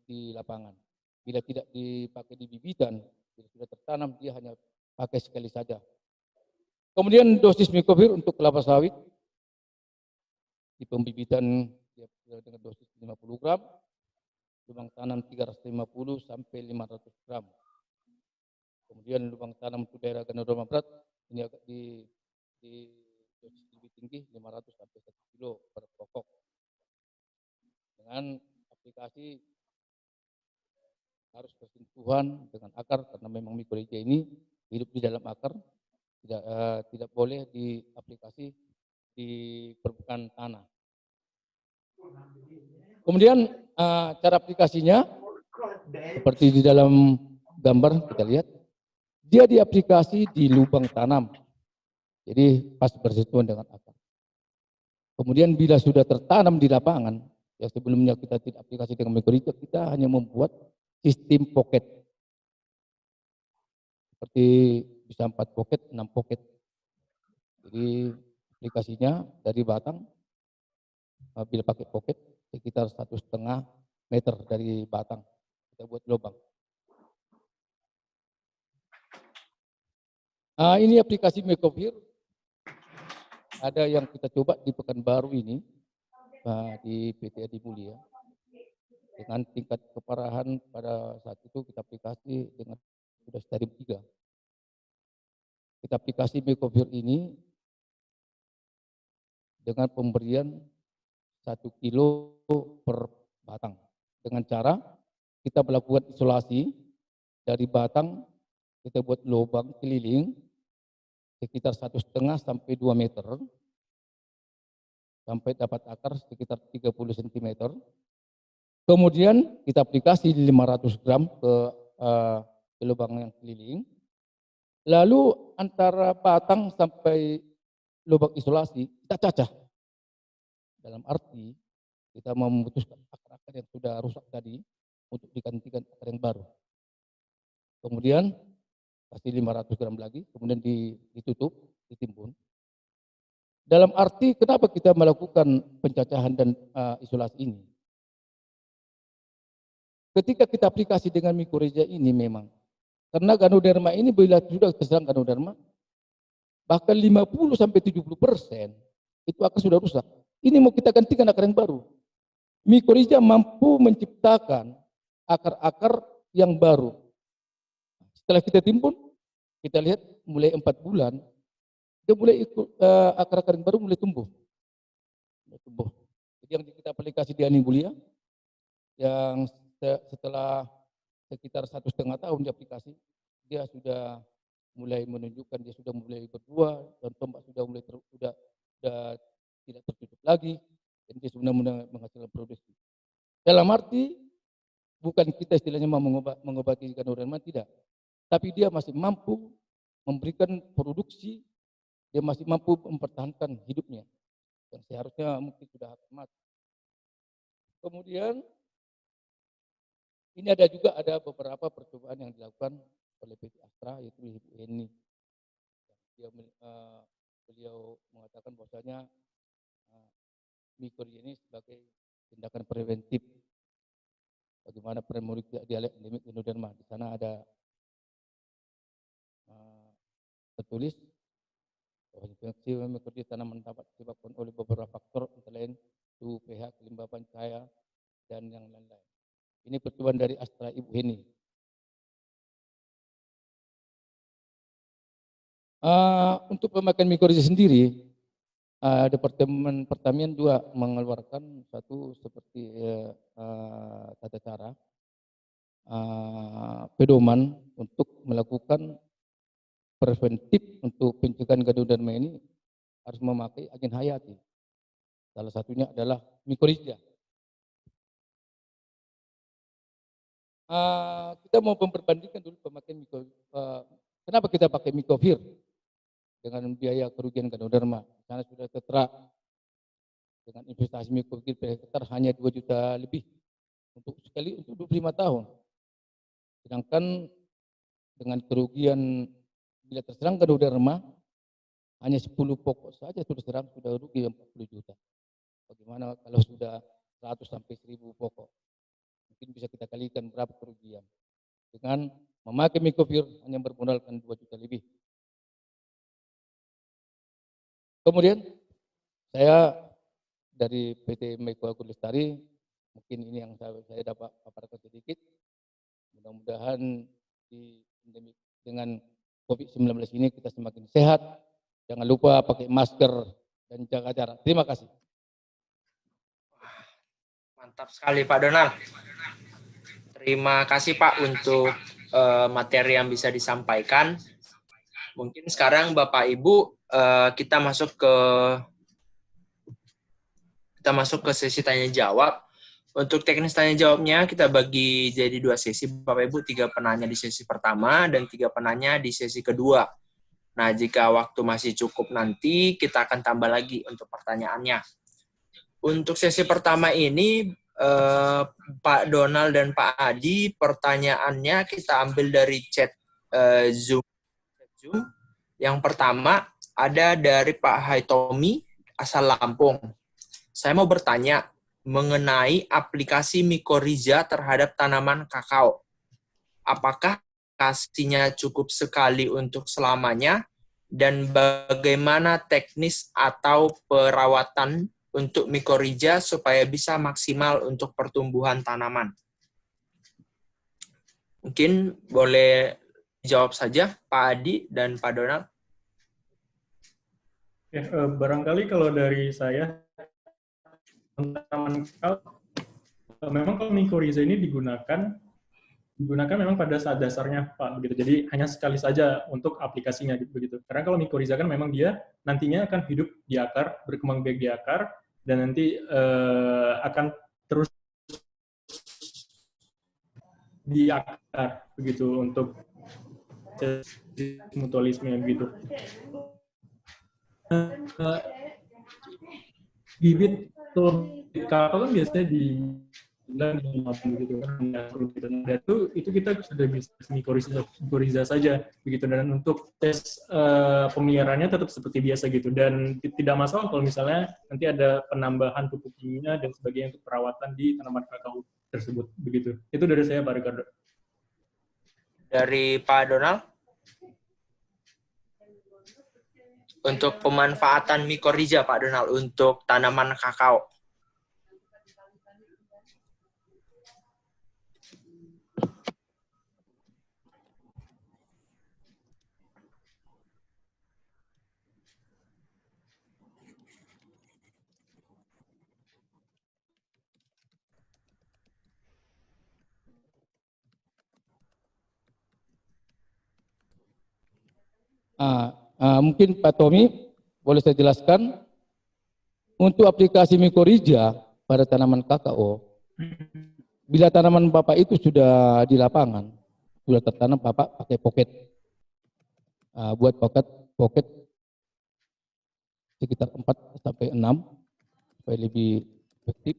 di lapangan. Bila tidak dipakai di bibitan, bila sudah tertanam dia hanya pakai sekali saja. Kemudian dosis Micovir untuk kelapa sawit di pembibitan dengan dosis 50 gram, lubang tanam 350 sampai 500 gram. Kemudian lubang tanam untuk daerah ganoderma berat ini agak di dosis lebih tinggi 500 sampai 1 kilo per pokok. Dengan aplikasi harus bersentuhan dengan akar karena memang mikorrhiza ini hidup di dalam akar, tidak boleh diaplikasi di permukaan tanah. Kemudian cara aplikasinya seperti di dalam gambar kita lihat, dia diaplikasi di lubang tanam, jadi pas bersentuhan dengan akar. Kemudian bila sudah tertanam di lapangan, ya sebelumnya kita tidak aplikasi dengan mikorrhiza, kita hanya membuat sistem pocket, seperti bisa 4 pocket, 6 pocket. Jadi aplikasinya dari batang, bila pakai pocket sekitar 1,5 meter dari batang kita buat lubang. Ini aplikasi Micovir, ada yang kita coba di Pekanbaru ini di PT Adi Mulia dengan tingkat keparahan pada saat itu kita aplikasi dengan sudah stadium 3. Kita aplikasi Micovir ini dengan pemberian 1 kilo per batang. Dengan cara kita melakukan isolasi dari batang, kita buat lubang keliling sekitar 1,5 sampai 2 meter sampai dapat akar sekitar 30 cm. Kemudian kita aplikasi 500 gram ke lubang yang keliling. Lalu antara batang sampai lubang isolasi kita cacah. Dalam arti kita memutuskan akar-akar yang sudah rusak tadi untuk digantikan akar yang baru. Kemudian kasih 500 gram lagi, kemudian ditutup, ditimbun. Dalam arti kenapa kita melakukan pencacahan dan isolasi ini? Ketika kita aplikasi dengan mikorrhiza ini memang, karena ganoderma ini bila sudah terserang ganoderma, bahkan 50 sampai 70% itu akar sudah rusak. Ini mau kita gantikan akar yang baru. Mikorrhiza mampu menciptakan akar-akar yang baru. Setelah kita timbun, kita lihat mulai 4 bulan, dia mulai akar-akar yang baru mulai tumbuh. Jadi yang kita aplikasi di Adi Mulia, yang setelah sekitar 1,5 tahun di aplikasi, dia sudah mulai menunjukkan, dia sudah mulai berbuah, dan tombak sudah mulai sudah tidak tertutup lagi, dan dia sudah mulai menghasilkan produksi. Dalam arti bukan kita istilahnya mau mengobati ganoderma, tidak, tapi dia masih mampu memberikan produksi, dia masih mampu mempertahankan hidupnya yang seharusnya mungkin sudah mati. Kemudian ini ada beberapa percobaan yang dilakukan oleh PT Astra, yaitu Ibu Eni. Beliau mengatakan bahwasanya mikorrhiza ini sebagai tindakan preventif. Bagaimana premorik dialek endemik ganoderma. Di sana ada tertulis bahwa infeksi mikorrhiza tanaman dapat disebabkan oleh beberapa faktor, antara lain suhu pH, kelembapan cahaya, dan yang lain-lain. Ini percobaan dari Astra Ibu Heni. Untuk pemakaian mikorrhiza sendiri, Departemen Pertanian juga mengeluarkan satu seperti tata cara pedoman untuk melakukan preventif untuk pencegahan Ganoderma ini harus memakai agen hayati. Salah satunya adalah mikorrhiza. Kita mau memperbandingkan dulu pemakaian kenapa kita pakai Micovir dengan biaya kerugian Ganoderma. Karena sudah tertera dengan investasi Micovir per hektar hanya 2 juta lebih untuk 25 tahun. Sedangkan dengan kerugian bila terserang Ganoderma hanya 10 pokok saja sudah rugi 40 juta. Bagaimana kalau sudah 100 sampai 1000 pokok? Mungkin bisa kita kalikan berapa kerugian. Dengan memakai Micovir hanya bermodalkan 2 juta lebih. Kemudian saya dari PT Maiko Agrolestari, mungkin ini yang saya dapat paparkan sedikit. Mudah-mudahan dengan COVID-19 ini kita semakin sehat. Jangan lupa pakai masker dan jaga jarak. Terima kasih. Mantap sekali Pak Donald. Terima kasih Pak untuk materi yang bisa disampaikan. Mungkin sekarang Bapak Ibu kita masuk ke sesi tanya jawab. Untuk teknis tanya jawabnya kita bagi jadi 2 sesi Bapak Ibu, 3 penanya di sesi pertama dan 3 penanya di sesi kedua. Nah, jika waktu masih cukup nanti kita akan tambah lagi untuk pertanyaannya. Untuk sesi pertama ini Pak Donald dan Pak Adi, pertanyaannya kita ambil dari chat Zoom. Yang pertama ada dari Pak Haitomi asal Lampung. Saya mau bertanya mengenai aplikasi mikorrhiza terhadap tanaman kakao. Apakah aplikasinya cukup sekali untuk selamanya dan bagaimana teknis atau perawatan untuk mikorrhiza supaya bisa maksimal untuk pertumbuhan tanaman? Mungkin boleh jawab saja Pak Adi dan Pak Donald. Ya, barangkali kalau dari saya, tanaman kakao, memang kalau mikorrhiza ini digunakan memang pada saat dasarnya Pak, begitu. Jadi hanya sekali saja untuk aplikasinya begitu. Karena kalau mikorrhiza kan memang dia nantinya akan hidup di akar, berkembang biak di akar, dan nanti akan terus di akar begitu untuk mutualisme begitu. Bibit kakao kan biasanya di gitu kan, dan itu kita sudah bisa mikorrhiza saja begitu, dan untuk tes pemeliharaannya tetap seperti biasa gitu, dan tidak masalah kalau misalnya nanti ada penambahan pupuk kimia dan sebagainya untuk perawatan di tanaman kakao tersebut begitu. Itu dari saya Pak Ricardo. Dari Pak Donald, untuk pemanfaatan mikorrhiza Pak Donald untuk tanaman kakao. Mungkin Pak Tommy boleh saya jelaskan untuk aplikasi mikorrhiza pada tanaman kakao. Bila tanaman Bapak itu sudah di lapangan, sudah tertanam, Bapak pakai pocket. Buat pocket sekitar 4 sampai 6 supaya lebih efektif.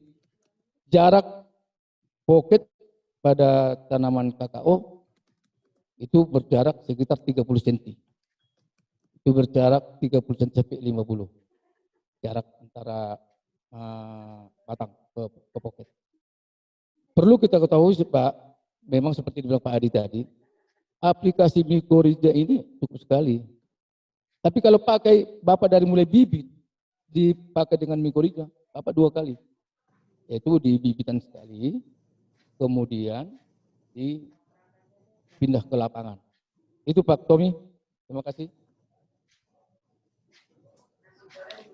Jarak pocket pada tanaman kakao itu berjarak sekitar 30 cm. Itu berjarak 30 cm sampai 50 jarak antara batang ke pocket. Perlu kita ketahui Pak, memang seperti dibilang Pak Adi tadi, aplikasi mikorrhiza ini cukup sekali. Tapi kalau pakai Bapak dari mulai bibit dipakai dengan mikorrhiza, Bapak 2 kali, yaitu di bibitan sekali, kemudian dipindah ke lapangan. Itu Pak Tommy, terima kasih.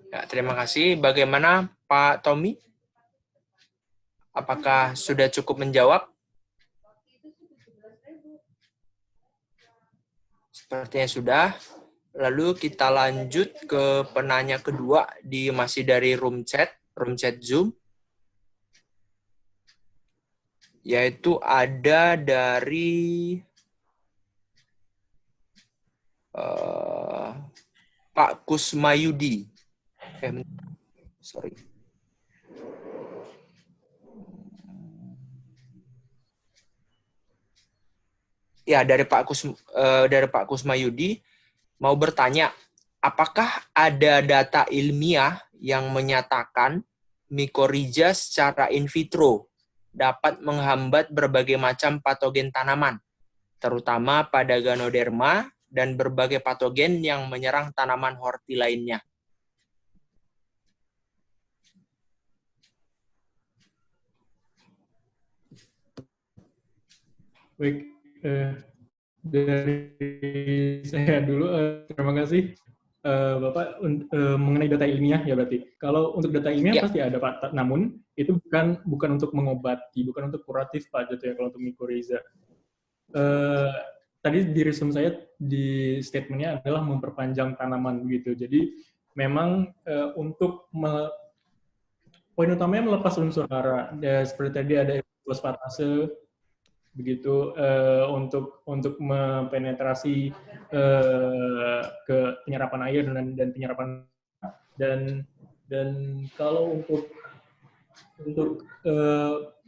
Ya, terima kasih. Bagaimana Pak Tommy? Apakah sudah cukup menjawab? Sepertinya sudah. Lalu kita lanjut ke penanya kedua masih dari room chat Zoom. Yaitu ada dari Pak Kusmayudi. Sorry. Ya, dari Pak Kusmayudi mau bertanya, apakah ada data ilmiah yang menyatakan micoriza secara in vitro dapat menghambat berbagai macam patogen tanaman, terutama pada Ganoderma dan berbagai patogen yang menyerang tanaman horti lainnya? Baik, dari saya dulu, terima kasih Bapak mengenai data ilmiah ya berarti. Kalau untuk data ilmiah Ya. pasti ada Pak, namun itu bukan untuk mengobati, bukan untuk kuratif Pak gitu ya kalau untuk micoriza. Tadi di resume saya di statementnya adalah memperpanjang tanaman begitu. Jadi memang untuk poin utamanya melepas unsur hara. Ya, seperti tadi ada fosfatase begitu untuk mempenetrasi ke penyerapan air dan penyerapan dan kalau untuk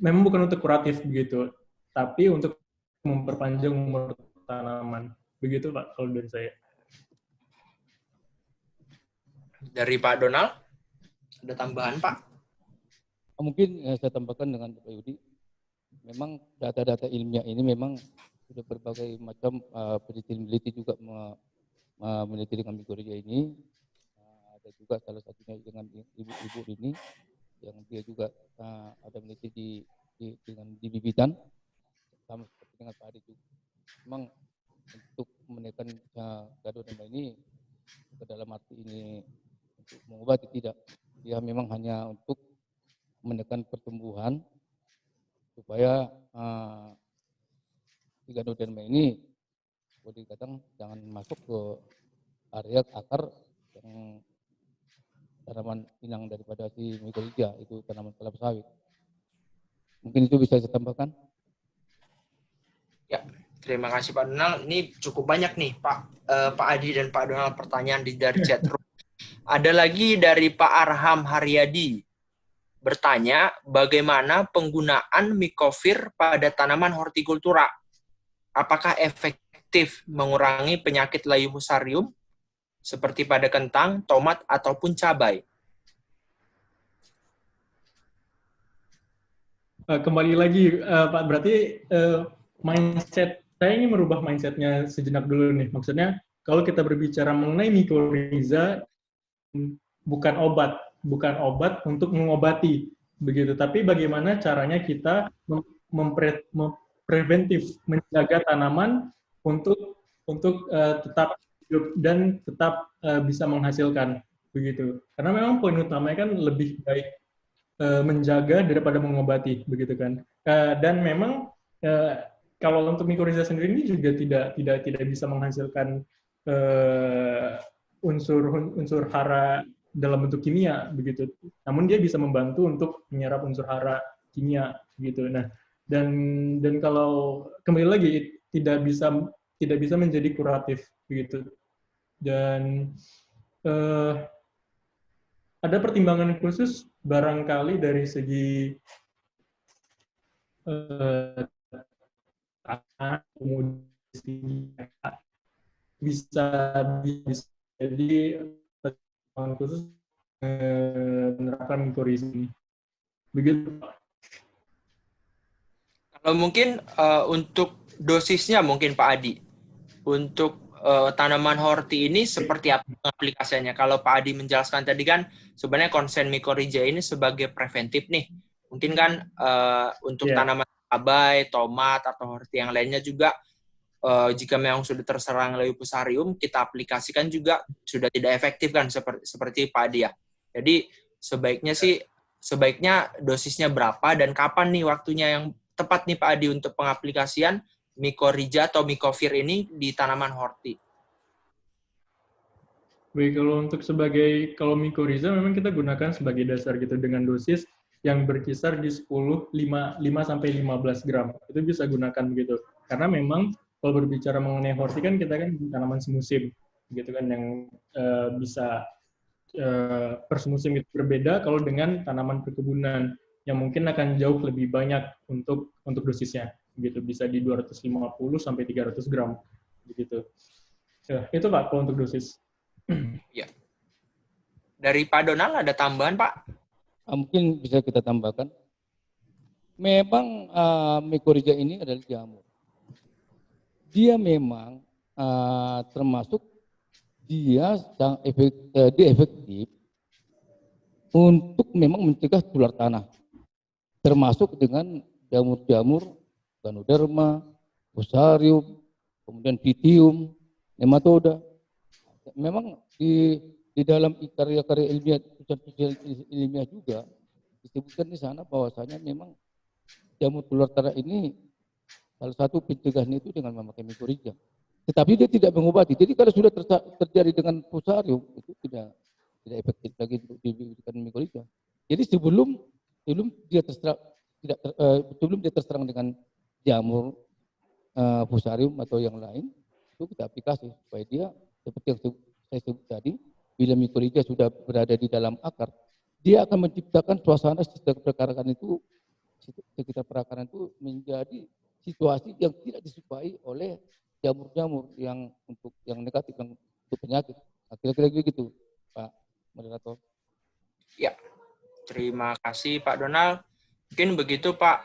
memang bukan untuk kuratif begitu, tapi untuk memperpanjang umur tanaman. Begitu Pak kalau dari saya. Dari Pak Donald, ada tambahan Pak? Mungkin saya tambahkan dengan Pak Yudi, memang data-data ilmiah ini memang sudah berbagai macam peneliti juga meneliti dengan micoriza ini. Ada juga salah satunya dengan ibu-ibu ini yang dia juga ada meneliti dengan di bibitan, sama seperti dengan Pak Adi juga. Memang untuk menekan Ganoderma ini ke dalam arti ini untuk mengobati tidak, dia memang hanya untuk menekan pertumbuhan supaya Ganoderma ini boleh dikatakan jangan masuk ke area akar yang tanaman inang daripada si micoriza, itu tanaman kelapa sawit. Mungkin itu bisa saya tambahkan. Ya, terima kasih Pak Donald. Ini cukup banyak nih Pak Adi dan Pak Donald pertanyaan dari chat room. Ada lagi dari Pak Arham Haryadi bertanya, bagaimana penggunaan Micovir pada tanaman hortikultura? Apakah efektif mengurangi penyakit layu fusarium seperti pada kentang, tomat, ataupun cabai? Kembali lagi Pak, berarti mindset saya ini merubah mindsetnya sejenak dulu nih. Maksudnya kalau kita berbicara mengenai micoriza, bukan obat untuk mengobati begitu, tapi bagaimana caranya kita preventif menjaga tanaman untuk tetap hidup dan tetap bisa menghasilkan begitu. Karena memang poin utamanya kan lebih baik menjaga daripada mengobati begitu kan. Dan memang kalau untuk micoriza sendiri ini juga tidak bisa menghasilkan unsur hara dalam bentuk kimia begitu. Namun dia bisa membantu untuk menyerap unsur hara kimia gitu. Nah, dan kalau kembali lagi tidak bisa menjadi kuratif begitu. Dan ada pertimbangan khusus barangkali dari segi bisa jadi pertimbangan khusus menerapkan micoriza ini. Begitu. Kalau mungkin untuk dosisnya mungkin Pak Adi, untuk tanaman horti ini seperti apa aplikasinya? Kalau Pak Adi menjelaskan tadi kan sebenarnya konsen micoriza ini sebagai preventif nih. Mungkin kan untuk tanaman cabai, tomat, atau horti yang lainnya juga jika memang sudah terserang layu fusarium, kita aplikasikan juga sudah tidak efektif kan seperti Pak Adi ya. Jadi sebaiknya dosisnya berapa dan kapan nih waktunya yang tepat nih Pak Adi untuk pengaplikasian mikorrhiza atau mikofir ini di tanaman horti? Baik, kalau mikorrhiza memang kita gunakan sebagai dasar gitu dengan dosis yang berkisar di 5 sampai 15 gram. Itu bisa gunakan begitu. Karena memang kalau berbicara mengenai horti kan kita kan tanaman semusim gitu kan yang bisa per semusim itu berbeda kalau dengan tanaman perkebunan yang mungkin akan jauh lebih banyak untuk dosisnya gitu, bisa di 250 sampai 300 gram begitu. Itu Pak kalau untuk dosis. Ya. Dari Pak Donald ada tambahan, Pak? Mungkin bisa kita tambahkan. Memang mikorrhiza ini adalah jamur. Dia memang termasuk dia efektif untuk memang mencegah tular tanah. Termasuk dengan jamur-jamur Ganoderma, Fusarium, kemudian Pythium, Nematoda. Memang di dalam karya-karya ilmiah, ilmiah juga disebutkan di sana bahwasanya memang jamur tular tanah ini salah satu pencegahan itu dengan memakai mikorrhiza. Tetapi dia tidak mengobati. Jadi kalau sudah terjadi dengan Fusarium itu tidak efektif lagi untuk diberikan mikorrhiza. Jadi sebelum dia terserang dengan jamur Fusarium atau yang lain, itu kita aplikasi supaya dia seperti yang saya sebut tadi, bila mikorrhiza sudah berada di dalam akar, dia akan menciptakan suasana sekitar perakaran itu menjadi situasi yang tidak disukai oleh jamur-jamur yang negatif, yang untuk penyakit. Kira-kira begitu, Pak Moderator. Ya, terima kasih Pak Donald. Mungkin begitu Pak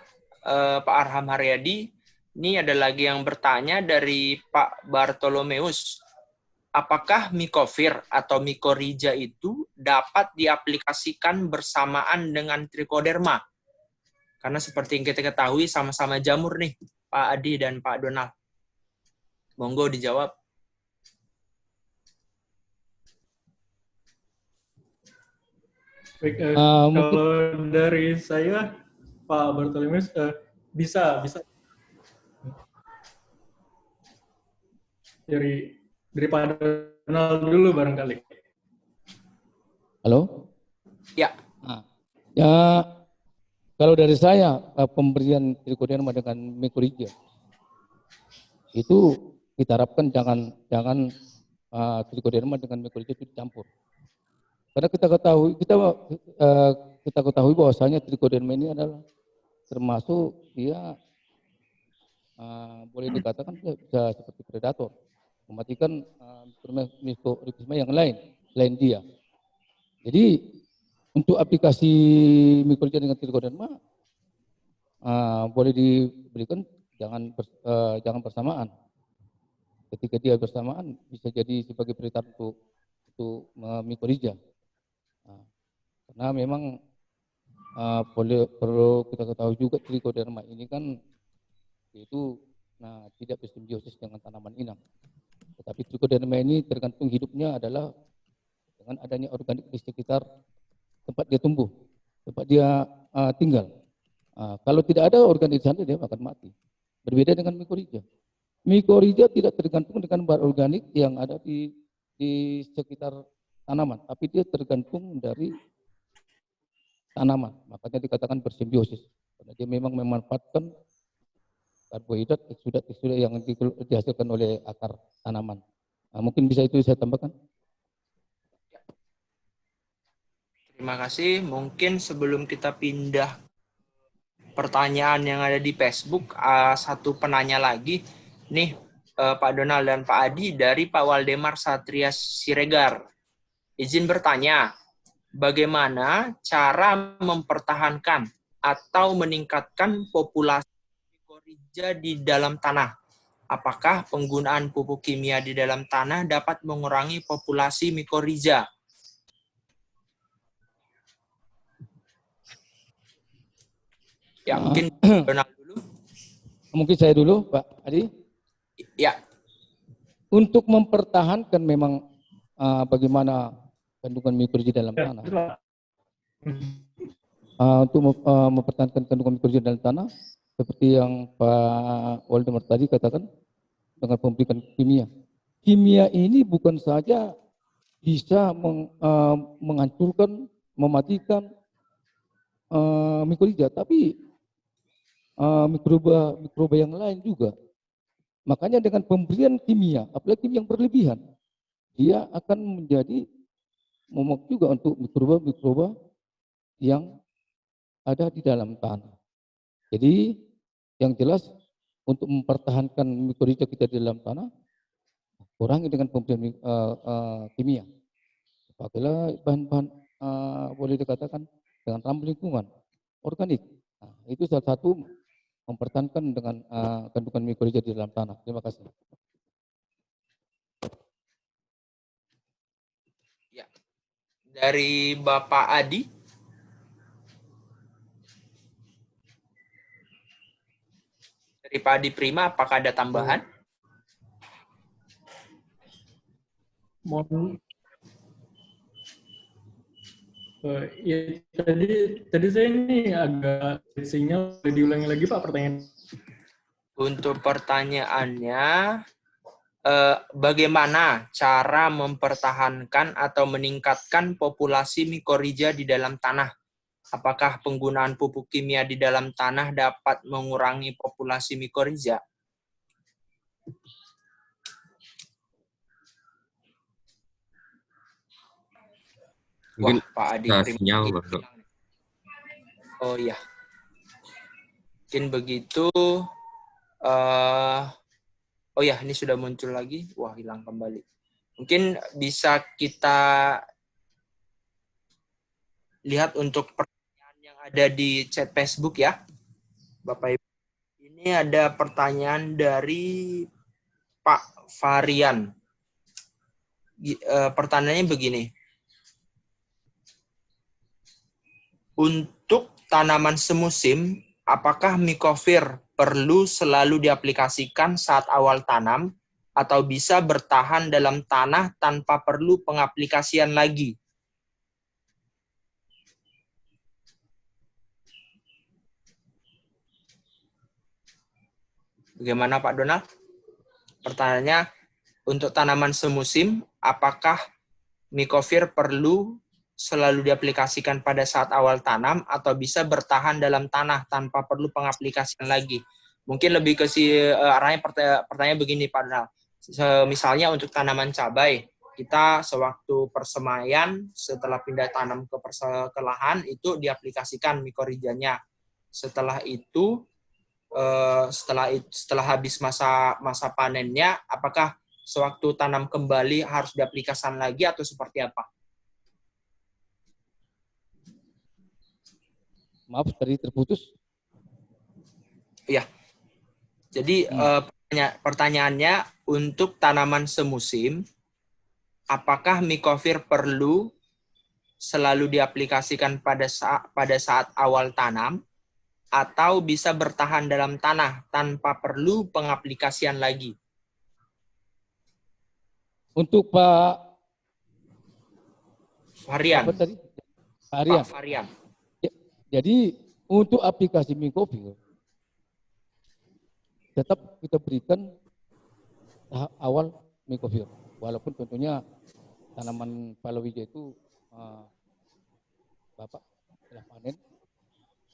Arham Haryadi. Ini ada lagi yang bertanya dari Pak Bartolomeus. Apakah mikofir atau mikorrhiza itu dapat diaplikasikan bersamaan dengan trichoderma? Karena seperti yang kita ketahui sama-sama jamur nih, Pak Adi dan Pak Donald. Monggo dijawab. Baik, kalau dari saya, Pak Bartolomeus, bisa dari Pak Donald dulu barangkali. Halo? Ya. Ya, kalau dari saya pemberian trichoderma dengan mikorrhiza itu kita harapkan jangan trichoderma dengan mikorrhiza itu dicampur. Karena kita ketahui bahwasanya trichoderma ini adalah termasuk dia boleh dikatakan bisa seperti predator, mematikan mikroorganisme yang lain dia. Jadi untuk aplikasi mikorrhiza dengan trichoderma boleh diberikan jangan bersamaan. Ketika dia bersamaan bisa jadi sebagai predator untuk mikorrhiza. Karena memang perlu kita ketahui juga trichoderma ini kan itu tidak bersimbiosis dengan tanaman inang. Tetapi trichoderma ini tergantung hidupnya adalah dengan adanya organik di sekitar tempat dia tumbuh, tempat dia tinggal. Kalau tidak ada organik di sana dia akan mati. Berbeda dengan mikorrhiza. Mikorrhiza tidak tergantung dengan bahan organik yang ada di sekitar tanaman, tapi dia tergantung dari tanaman. Makanya dikatakan bersimbiosis. Karena dia memang memanfaatkan karbohidrat, eksudat yang dihasilkan oleh akar tanaman. Mungkin bisa itu saya tambahkan. Terima kasih. Mungkin sebelum kita pindah pertanyaan yang ada di Facebook, satu penanya lagi. Nih, Pak Donald dan Pak Adi dari Pak Waldemar Satria Siregar. Izin bertanya, bagaimana cara mempertahankan atau meningkatkan populasi mikorrhiza di dalam tanah? Apakah penggunaan pupuk kimia di dalam tanah dapat mengurangi populasi mikorrhiza? Ya, mungkin Donald dulu. Mungkin saya dulu, Pak Adi. Ya. Untuk mempertahankan memang bagaimana kandungan mikrohidrat dalam Ya, tanah. itulah. Untuk mempertahankan kandungan mikrohidrat dalam tanah, seperti yang Pak Waldemar tadi katakan, dengan pemberikan kimia. Kimia ini bukan saja bisa menghancurkan, mematikan mikrohidrat, tapi mikroba yang lain juga. Makanya dengan pemberian kimia, apalagi kimia yang berlebihan, dia akan menjadi momok juga untuk mikroba-mikroba yang ada di dalam tanah. Jadi yang jelas untuk mempertahankan mikrohidrat kita di dalam tanah, kurangi dengan pemberian kimia. Pakailah bahan-bahan boleh dikatakan dengan ramah lingkungan, organik. Nah, itu salah satu mempertahankan dengan kandungan mikrohidrat di dalam tanah. Terima kasih. Ya. Dari Bapak Adi. Dari Pak Adi Prima, apakah ada tambahan? Mohon. Ya, tadi saya ini agak sinyal, diulangi lagi Pak pertanyaan. Untuk pertanyaannya, bagaimana cara mempertahankan atau meningkatkan populasi mikorrhiza di dalam tanah? Apakah penggunaan pupuk kimia di dalam tanah dapat mengurangi populasi mikorrhiza? Mungkin Wah, Pak Adi sinyal, Prima. Bang. Oh iya. Mungkin begitu. Oh ya, ini sudah muncul lagi. Wah, hilang kembali. Mungkin bisa kita lihat untuk pertanyaan yang ada di chat Facebook ya, Bapak Ibu. Ini ada pertanyaan dari Pak Varian. Pertanyaannya begini. Untuk tanaman semusim, apakah mikofir perlu selalu diaplikasikan saat awal tanam atau bisa bertahan dalam tanah tanpa perlu pengaplikasian lagi? Bagaimana Pak Donald? Pertanyaannya, untuk tanaman semusim, apakah mikofir perlu selalu diaplikasikan pada saat awal tanam atau bisa bertahan dalam tanah tanpa perlu pengaplikasian lagi? Mungkin lebih ke arahnya pertanyaan begini Pak Donald. Misalnya untuk tanaman cabai, kita sewaktu persemaian setelah pindah tanam ke lahan itu diaplikasikan mikorrhizanya. Setelah itu setelah habis masa panennya, apakah sewaktu tanam kembali harus diaplikasikan lagi atau seperti apa? Maaf, tadi terputus. Iya. Jadi pertanyaannya, untuk tanaman semusim, apakah mikofir perlu selalu diaplikasikan pada saat awal tanam atau bisa bertahan dalam tanah tanpa perlu pengaplikasian lagi? Untuk Pak Varian. apa tadi? Pak Aryan. Pak Varian. Jadi untuk aplikasi mikofir tetap kita berikan tahap awal mikofir, walaupun tentunya tanaman palawija itu Bapak setelah panen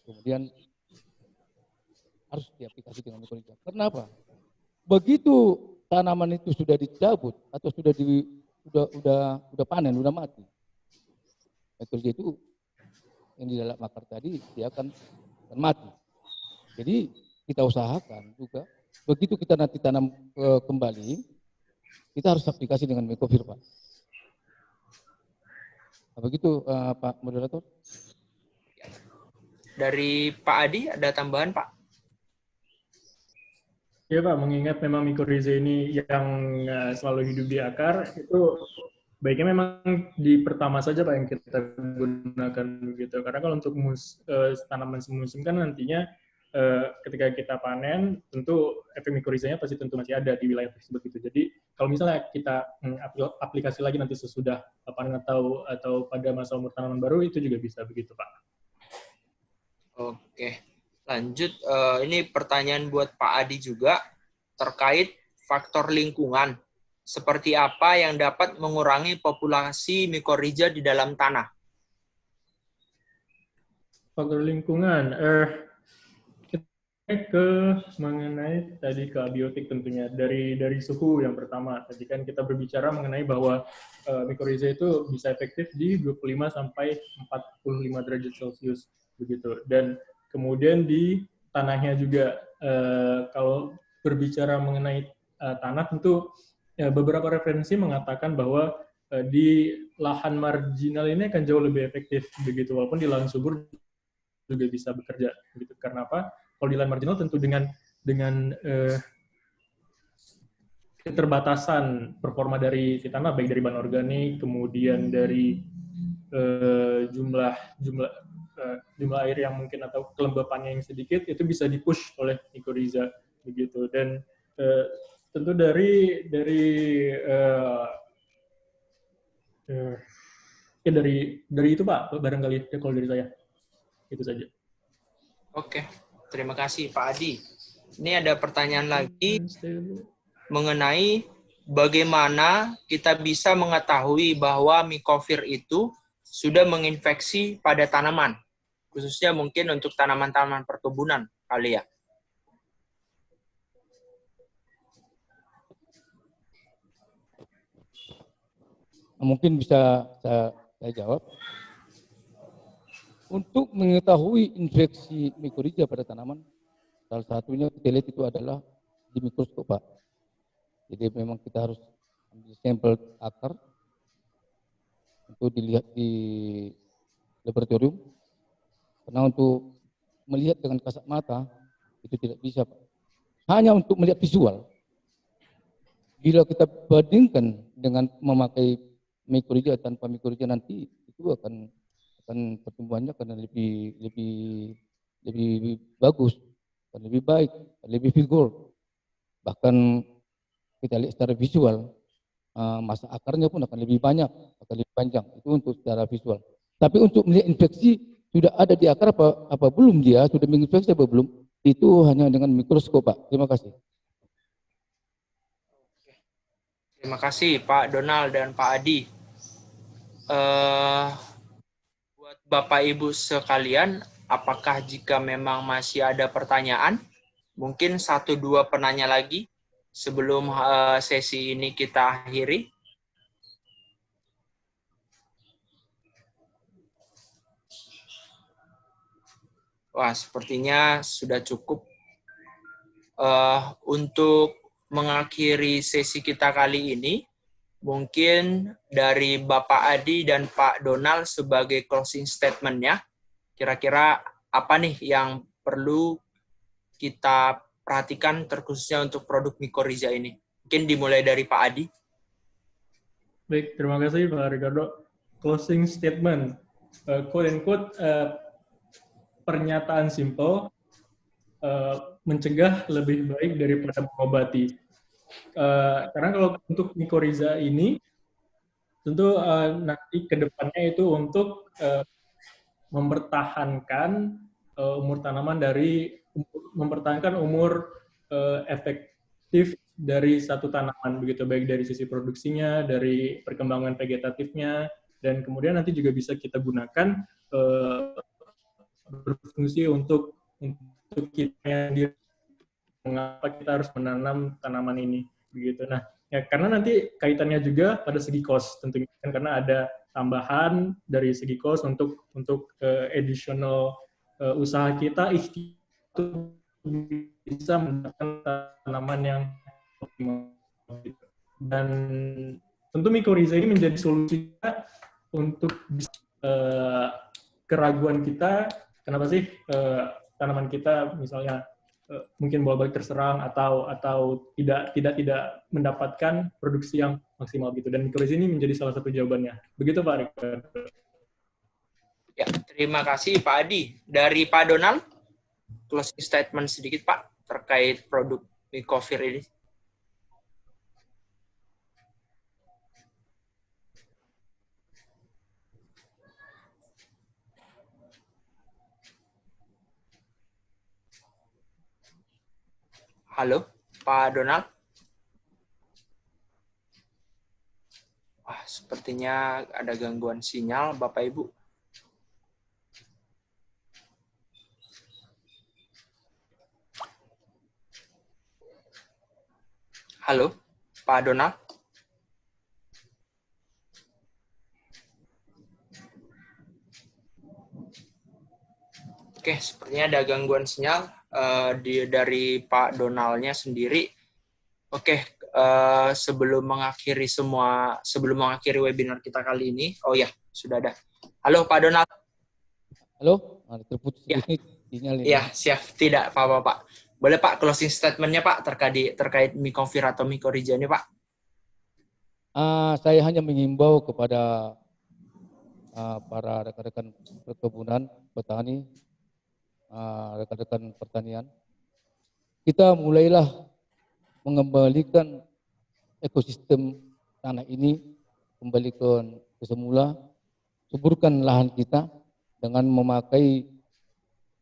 kemudian harus diaplikasi dengan mikofir. Kenapa? Begitu tanaman itu sudah dicabut atau sudah panen, sudah mati, mikofir itu yang di dalam akar tadi dia akan mati. Jadi kita usahakan juga begitu kita nanti tanam kembali, kita harus aplikasi dengan mikofir, Pak. Begitu Pak Moderator. Dari Pak Adi ada tambahan Pak? Ya Pak, mengingat memang mikorrhiza ini yang selalu hidup di akar, itu baiknya memang di pertama saja Pak yang kita gunakan begitu. Karena kalau untuk tanaman semusim kan nantinya ketika kita panen, tentu efek mikorizanya pasti tentu masih ada di wilayah tersebut gitu. Jadi kalau misalnya kita aplikasi lagi nanti sesudah panen atau pada masa umur tanaman baru, itu juga bisa begitu, Pak. Oke, lanjut. Ini pertanyaan buat Pak Adi juga terkait faktor lingkungan. Seperti apa yang dapat mengurangi populasi mikoriza di dalam tanah? Faktor lingkungan, kita mengenai tadi ke abiotik tentunya dari suhu yang pertama. Tadi kan kita berbicara mengenai bahwa mikoriza itu bisa efektif di 25 sampai 45 derajat Celcius begitu. Dan kemudian di tanahnya juga, kalau berbicara mengenai tanah, tentu beberapa referensi mengatakan bahwa di lahan marginal ini akan jauh lebih efektif begitu, walaupun di lahan subur juga bisa bekerja begitu. Karena apa? Kalau di lahan marginal tentu dengan keterbatasan performa dari si tanah, baik dari bahan organik, kemudian dari jumlah air yang mungkin atau kelembapannya yang sedikit, itu bisa dipush oleh mikoriza begitu. Dan tentu dari itu Pak, barangkali kalau dari saya itu saja. Oke, terima kasih Pak Adi. Ini ada pertanyaan lagi mengenai bagaimana kita bisa mengetahui bahwa mikofir itu sudah menginfeksi pada tanaman, khususnya mungkin untuk tanaman-tanaman perkebunan kali ya. Mungkin bisa saya jawab. Untuk mengetahui infeksi mikoriza pada tanaman, salah satunya kita lihat itu adalah di mikroskop, Pak. Jadi memang kita harus ambil sampel akar untuk dilihat di laboratorium. Karena untuk melihat dengan kasat mata itu tidak bisa, Pak. Hanya untuk melihat visual. Bila kita bandingkan dengan memakai mikoriza tanpa mikoriza, nanti itu akan pertumbuhannya akan lebih bagus, akan lebih baik, lebih vigor. Bahkan kita lihat secara visual, masa akarnya pun akan lebih banyak, akan lebih panjang. Itu untuk secara visual. Tapi untuk melihat infeksi sudah ada di akar apa belum, dia sudah menginfeksi apa belum, itu hanya dengan mikroskop, Pak. Terima kasih. Terima kasih Pak Donald dan Pak Adi. Buat Bapak Ibu sekalian, apakah jika memang masih ada pertanyaan, mungkin 1-2 penanya lagi sebelum sesi ini kita akhiri? Wah, sepertinya sudah cukup. Untuk mengakhiri sesi kita kali ini, mungkin dari Bapak Adi dan Pak Donald sebagai closing statement-nya, kira-kira apa nih yang perlu kita perhatikan terkhususnya untuk produk mikoriza ini? Mungkin dimulai dari Pak Adi. Baik, terima kasih Pak Ricardo. Closing statement, quote and quote, pernyataan simple, mencegah lebih baik daripada mengobati. Karena kalau untuk mikoriza ini, tentu nanti ke depannya itu untuk mempertahankan umur tanaman mempertahankan umur efektif dari satu tanaman begitu, baik dari sisi produksinya, dari perkembangan vegetatifnya, dan kemudian nanti juga bisa kita gunakan berfungsi untuk kita yang mengapa kita harus menanam tanaman ini begitu. Nah, ya karena nanti kaitannya juga pada segi cost tentunya, karena ada tambahan dari segi cost untuk additional usaha kita itu bisa mendapatkan tanaman yang optimal. Dan tentu mikoriza ini menjadi solusi untuk keraguan kita, kenapa sih tanaman kita misalnya mungkin bolak-balik terserang atau tidak mendapatkan produksi yang maksimal gitu, dan mikoriza ini menjadi salah satu jawabannya. Begitu Pak Ricardo. Ya, terima kasih Pak Adi. Dari Pak Donald? closing statement sedikit Pak terkait produk Micovir ini. Halo, Pak Donald? Sepertinya ada gangguan sinyal, Bapak Ibu. Halo, Pak Donald? Oke, sepertinya ada gangguan sinyal dari Pak Donaldnya sendiri. Oke, sebelum mengakhiri webinar kita kali ini, oh ya, sudah ada. Halo Pak Donald. Halo, terputus Ya. sinyal ini. Ya, siap. Tidak apa-apa Pak. Boleh Pak closing statement-nya Pak terkait Micovir atau Mycorrhiza ini Pak? Saya hanya mengimbau kepada para rekan-rekan perkebunan, petani, rekan-rekan pertanian. Kita mulailah mengembalikan ekosistem tanah ini kembali ke semula, suburkan lahan kita dengan memakai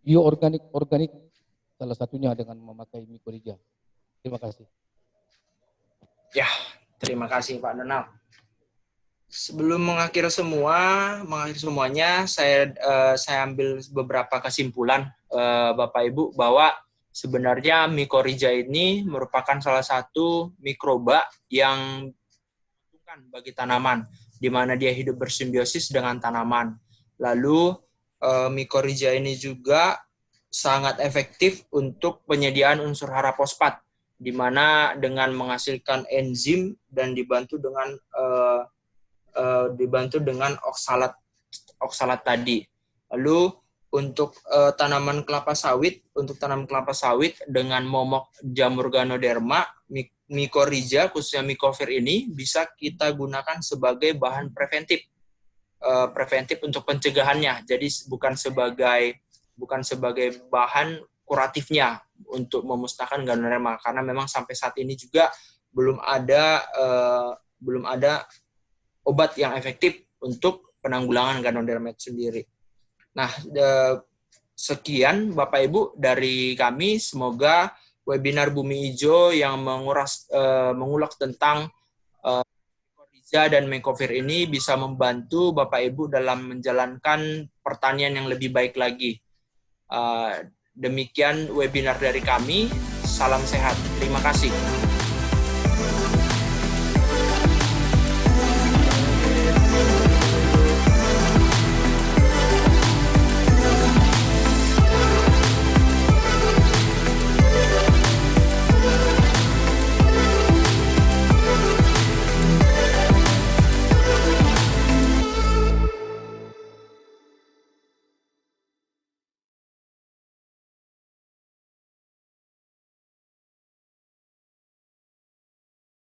bioorganik, salah satunya dengan memakai Mycorrhiza. Terima kasih. Ya, terima kasih Pak Donald. Sebelum mengakhiri semuanya, saya ambil beberapa kesimpulan Bapak Ibu bahwa sebenarnya Mycorrhiza ini merupakan salah satu mikroba yang menguntungkan bagi tanaman, di mana dia hidup bersimbiosis dengan tanaman. Lalu Mycorrhiza ini juga sangat efektif untuk penyediaan unsur hara fosfat, di mana dengan menghasilkan enzim dan dibantu dengan oksalat tadi. Lalu untuk tanaman kelapa sawit, dengan momok jamur Ganoderma, Mycorrhiza khususnya Micovir ini bisa kita gunakan sebagai bahan preventif untuk pencegahannya. Jadi bukan sebagai bahan kuratifnya untuk memusnahkan Ganoderma, karena memang sampai saat ini juga belum ada obat yang efektif untuk penanggulangan Ganoderma itu sendiri. Nah, sekian Bapak Ibu dari kami. Semoga webinar Bumi Hijau yang mengulas tentang Mycorrhiza dan Micovir ini bisa membantu Bapak Ibu dalam menjalankan pertanian yang lebih baik lagi. Demikian webinar dari kami. Salam sehat. Terima kasih.